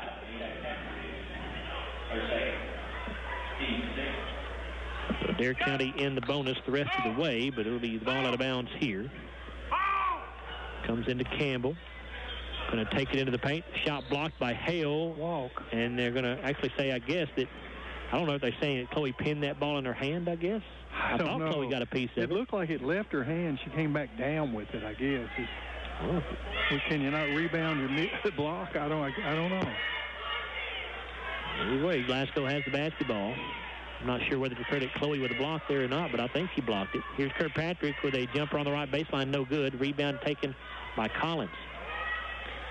So Adair County in the bonus the rest of the way, but it'll be the ball out of bounds here. Comes into Campbell. Going to take it into the paint. Shot blocked by Hale. Walk. And they're going to actually say, I guess, that, I don't know if they're saying that Chloe pinned that ball in her hand, I guess. I thought know. Chloe got a piece of it. It looked like it left her hand. She came back down with it, I guess. Can you not rebound your block? I don't know. Anyway, Glasgow has the basketball. I'm not sure whether to credit Chloe with a block there or not, but I think she blocked it. Here's Kirkpatrick with a jumper on the right baseline, no good. Rebound taken by Collins.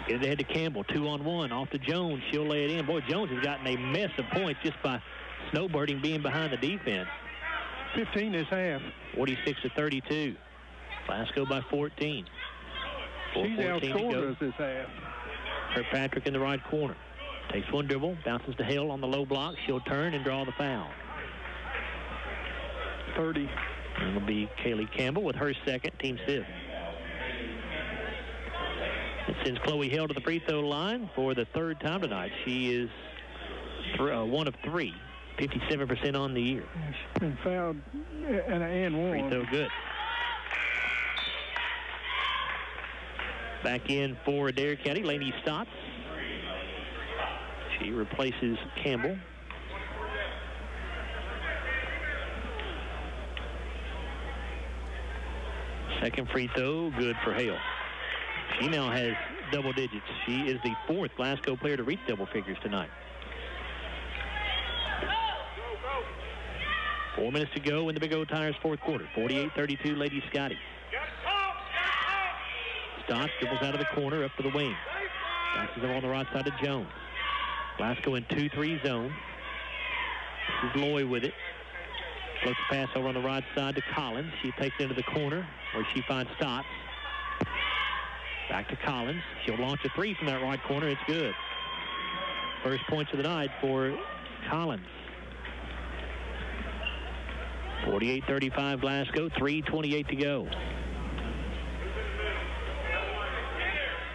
Get it ahead to Campbell, 2-on-1, off to Jones. She'll lay it in. Boy, Jones has gotten a mess of points just by snowbirding being behind the defense. 15 is half. 46-32. Glasgow by 14. She's outscored us this half. Kirkpatrick in the right corner. Takes one dribble, bounces to Hill on the low block. She'll turn and draw the foul. 30. And it'll be Kaylee Campbell with her second, team 5th. It sends Chloe Hill to the free throw line for the third time tonight. She is 1 of 3, 57% on the year. She's been fouled and one. Free throw good. Back in for Adair County, Lainey Stotts. She replaces Campbell. Second free throw, good for Hale. She now has double digits. She is the fourth Glasgow player to reach double figures tonight. 4 minutes to go in the Big O Tires fourth quarter. 48-32, Lady Scottie. Stotts dribbles out of the corner up to the wing. Passes over on the right side to Jones. Glasgow in 2-3 zone. This is Loy with it. Floats the pass over on the right side to Collins. She takes it into the corner where she finds Stotts. Back to Collins. She'll launch a three from that right corner. It's good. First points of the night for Collins. 48-35 Glasgow. 3:28 to go.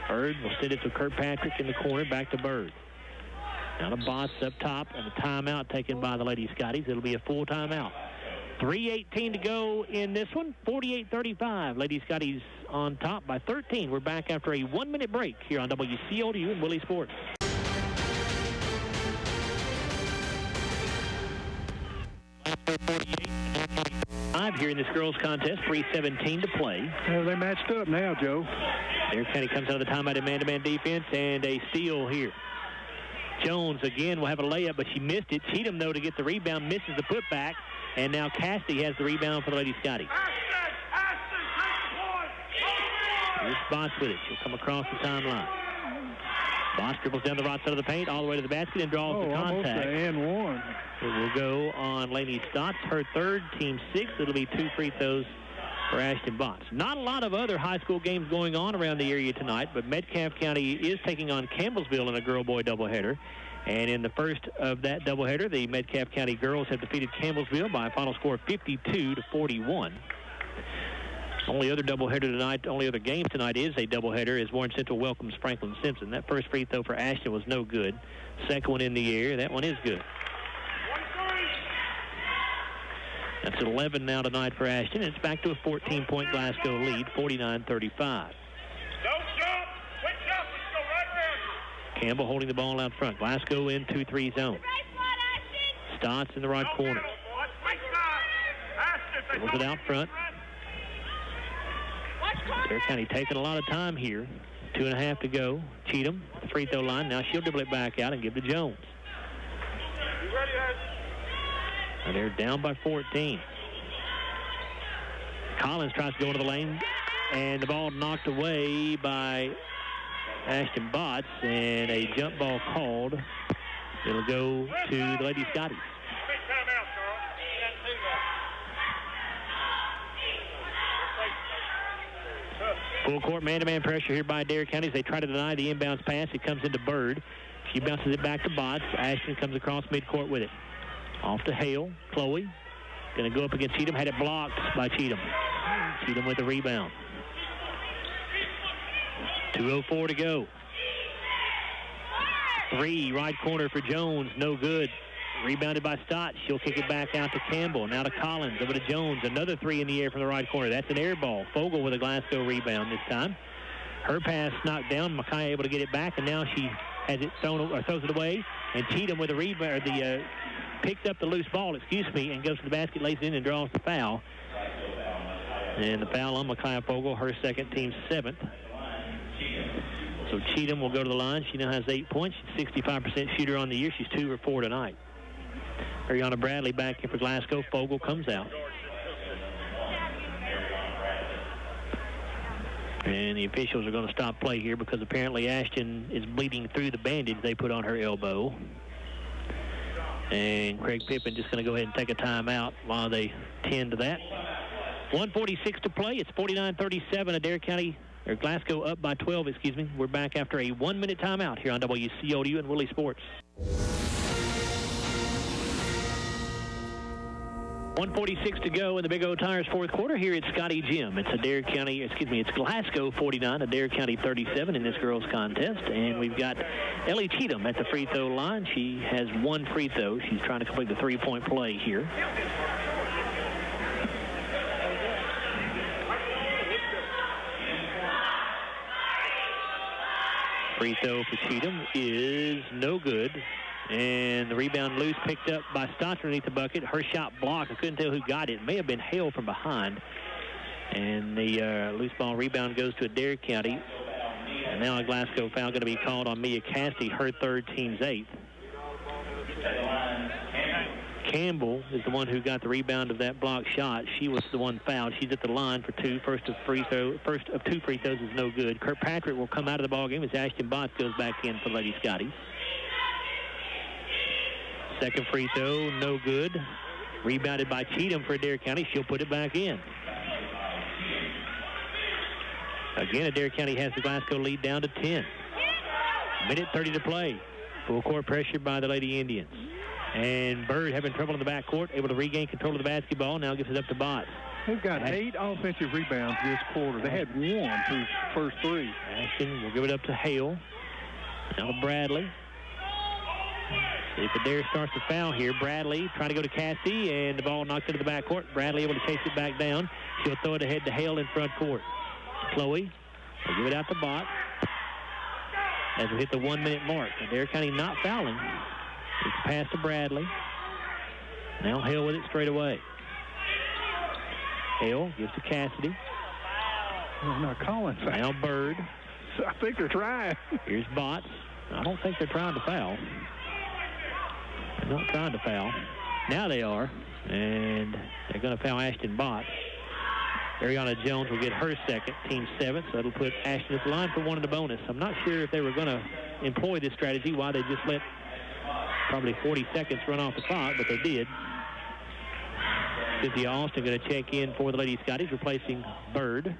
Bird will send it to Kirkpatrick in the corner. Back to Bird. Now to Boss up top, and a timeout taken by the Lady Scotties. It'll be a full timeout. 3:18 to go in this one. 48-35. Lady Scotties on top by 13. We're back after a 1-minute break here on WCLU and Willie Sports. Here in this girls contest, 3:17 to play. They matched up now, Joe. Adair County comes out of the timeout in man-to-man defense, and a steal here. Jones again will have a layup, but she missed it. Cheatham, though, to get the rebound, misses the putback, and now Cassidy has the rebound for the Lady Scotty. Here's Boss with it. She'll come across the timeline. Boss dribbles down the right side of the paint, all the way to the basket, and draws the contact. And one. It will go on Lainey Stotts, her third, team sixth. It'll be 2 free throws for Ashton Botts. Not a lot of other high school games going on around the area tonight, but Metcalfe County is taking on Campbellsville in a girl-boy doubleheader. And in the first of that doubleheader, the Metcalfe County girls have defeated Campbellsville by a final score of 52-41. Only other doubleheader tonight, only other game tonight is a doubleheader as Warren Central welcomes Franklin Simpson. That first free throw for Ashton was no good. Second one in the air, that one is good. That's 11 now tonight for Ashton. It's back to a 14-point Glasgow lead, 49-35. Campbell holding the ball out front. Glasgow in 2-3 zone. Stotts in the right corner. Dribbles it out front. Adair County taking a lot of time here. 2.5 to go. Cheatham at the free throw line. Now she'll dribble it back out and give to Jones. And they're down by 14. Collins tries to go into the lane, and the ball knocked away by Ashton Botts, and a jump ball called. It'll go to the Lady Scotties. Full court man-to-man pressure here by Adair County as they try to deny the inbounds pass. It comes into Bird. She bounces it back to Botts. Ashton comes across midcourt with it. Off to Hale. Chloe going to go up against Cheatham. Had it blocked by Cheatham. Cheatham with the rebound. 2:04 to go. Three, right corner for Jones. No good. Rebounded by Stott. She'll kick it back out to Campbell. Now to Collins. Over to Jones. Another three in the air from the right corner. That's an air ball. Fogle with a Glasgow rebound this time. Her pass knocked down. Mackay able to get it back, and now she has it throws it away. And Cheatham with a rebound. Picked up the loose ball, and goes to the basket, lays it in, and draws the foul. And the foul on Mackay Fogle, her second, team seventh. So Cheatham will go to the line. She now has 8 points. She's 65% shooter on the year. She's 2 for 4 tonight. Ariana Bradley back in for Glasgow. Fogle comes out. And the officials are going to stop play here because apparently Ashton is bleeding through the bandage they put on her elbow. And Craig Pippin just going to go ahead and take a timeout while they tend to that. 1:46 to play. It's 49-37. Adair County, or Glasgow up by 12, We're back after a 1-minute timeout here on WCLU and Willie Sports. 1:46 to go in the Big O Tires fourth quarter here at Scottie Gym. It's it's Glasgow 49, Adair County 37 in this girls contest. And we've got Ellie Cheatham at the free throw line. She has 1 free throw. She's trying to complete the 3-point play here. Free throw for Cheatham is no good. And the rebound loose, picked up by Stotts underneath the bucket. Her shot blocked. I couldn't tell who got it. It may have been Hale from behind. And the loose ball rebound goes to Adair County. And now a Glasgow foul going to be called on Mia Cassidy, her third, team's eighth. Campbell is the one who got the rebound of that block shot. She was the one fouled. She's at the line for two. First of two free throws is no good. Kirkpatrick will come out of the ball game as Ashton Botts goes back in for Lady Scotties. Second free throw, no good. Rebounded by Cheatham for Adair County. She'll put it back in. Again, Adair County has the Glasgow lead down to 10. Minute 30 to play. Full court pressure by the Lady Indians. And Bird having trouble in the backcourt, able to regain control of the basketball. Now gives it up to Botts. They've got 8 offensive rebounds this quarter. They had 1 through the first 3. Ashton will give it up to Hale. Now to Bradley. See if Adair starts to foul here. Bradley trying to go to Cassidy, and the ball knocked into the backcourt. Bradley able to chase it back down. She'll throw it ahead to Hale in front court. Chloe will give it out to Botts as we hit the 1-minute mark. Adair County not fouling. It's a pass to Bradley. Now Hale with it straight away. Hale gives to Cassidy. Oh, no, Collins. Now Bird. I think they're trying. Here's Botts. I don't think they're trying to foul. They're not trying to foul. Now they are. And they're going to foul Ashton Botts. Ariana Jones will get her second, team 7th, so that'll put Ashton at the line for 1 in the bonus. I'm not sure if they were going to employ this strategy, why they just let probably 40 seconds run off the clock, but they did. Cynthia Austin going to check in for the Lady Scotties, replacing Bird.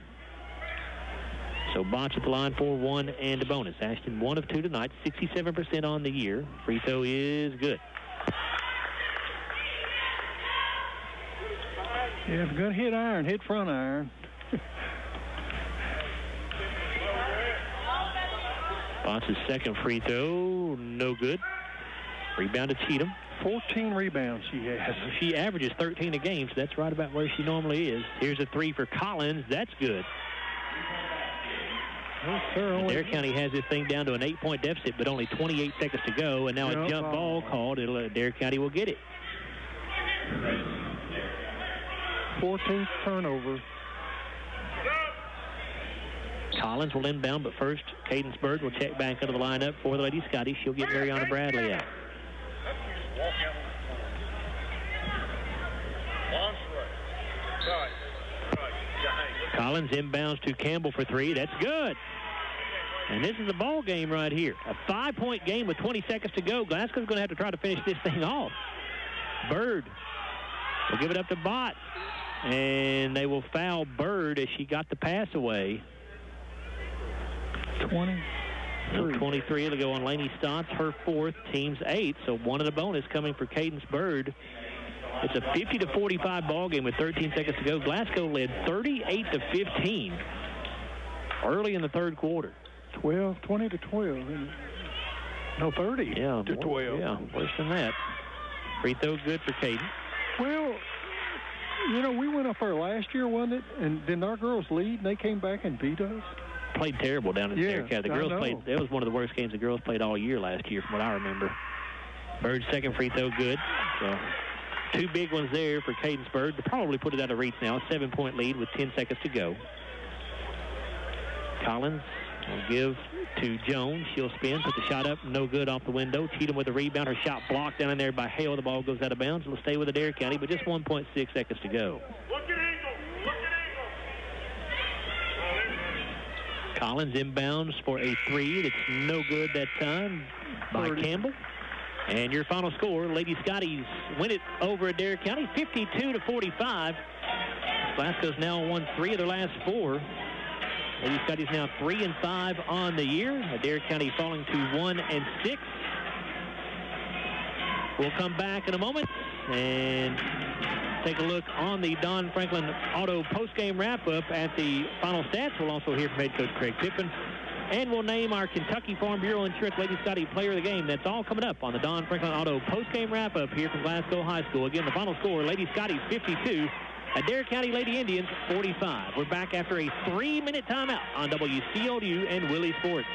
So Botch at the line for 1 and a bonus. Ashton 1 of 2 tonight, 67% on the year. Free throw is good. Yeah, if you're going to hit iron, hit front iron. Botts' second free throw, no good. Rebound to Cheatham. 14 rebounds she has. She averages 13 a game, so that's right about where she normally is. Here's a 3 for Collins. That's good. Adair County has this thing down to an 8-point deficit, but only 28 seconds to go, and now a jump ball called. Adair County will get it. 14th turnover. Collins will inbound, but first, Cadence Bird will check back into the lineup for the Lady Scotty. She'll get Mariana Bradley out. Collins inbounds to Campbell for 3. That's good. And this is a ball game right here. A 5-point game with 20 seconds to go. Glasgow's going to have to try to finish this thing off. Bird will give it up to Bott. And they will foul Bird as she got the pass away. 23. It'll go on Lainey Stotts, her 4th, team's 8th. So 1 of the bonus coming for Cadence Bird. It's a 50-45 ball game with 13 seconds to go. Glasgow led 38-15 early in the third quarter. 20 to 12. No, 30 to 12. Yeah, worse than that. Free throw good for Cadence. Well, you know, we went up there last year, wasn't it? And didn't our girls lead, and they came back and beat us? Played terrible down in Adair County. The girls played. That was one of the worst games the girls played all year last year, from what I remember. Bird's second free throw good. So 2 big ones there for Cadence Bird. They'll probably put it out of reach now. 7-point lead with 10 seconds to go. Collins will give to Jones. She'll spin, put the shot up, no good off the window. Cheatham with a rebound. Her shot blocked down in there by Hale. The ball goes out of bounds. It'll stay with Adair County, but just 1.6 seconds to go. Collins inbounds for a 3 that's no good that time by Campbell. And your final score, Lady Scotties win it over Adair County, 52-45. Glasgow's now won 3 of their last 4. Lady Scotties now 3-5 on the year. Adair County falling to 1-6. We'll come back in a moment and take a look on the Don Franklin Auto postgame wrap-up at the final stats. We'll also hear from head coach Craig Pippin. And we'll name our Kentucky Farm Bureau Insurance Lady Scotty Player of the Game. That's all coming up on the Don Franklin Auto postgame wrap-up here from Glasgow High School. Again, the final score, Lady Scotty 52, Adair County Lady Indians 45. We're back after a 3-minute timeout on WCLU and Willie Sports.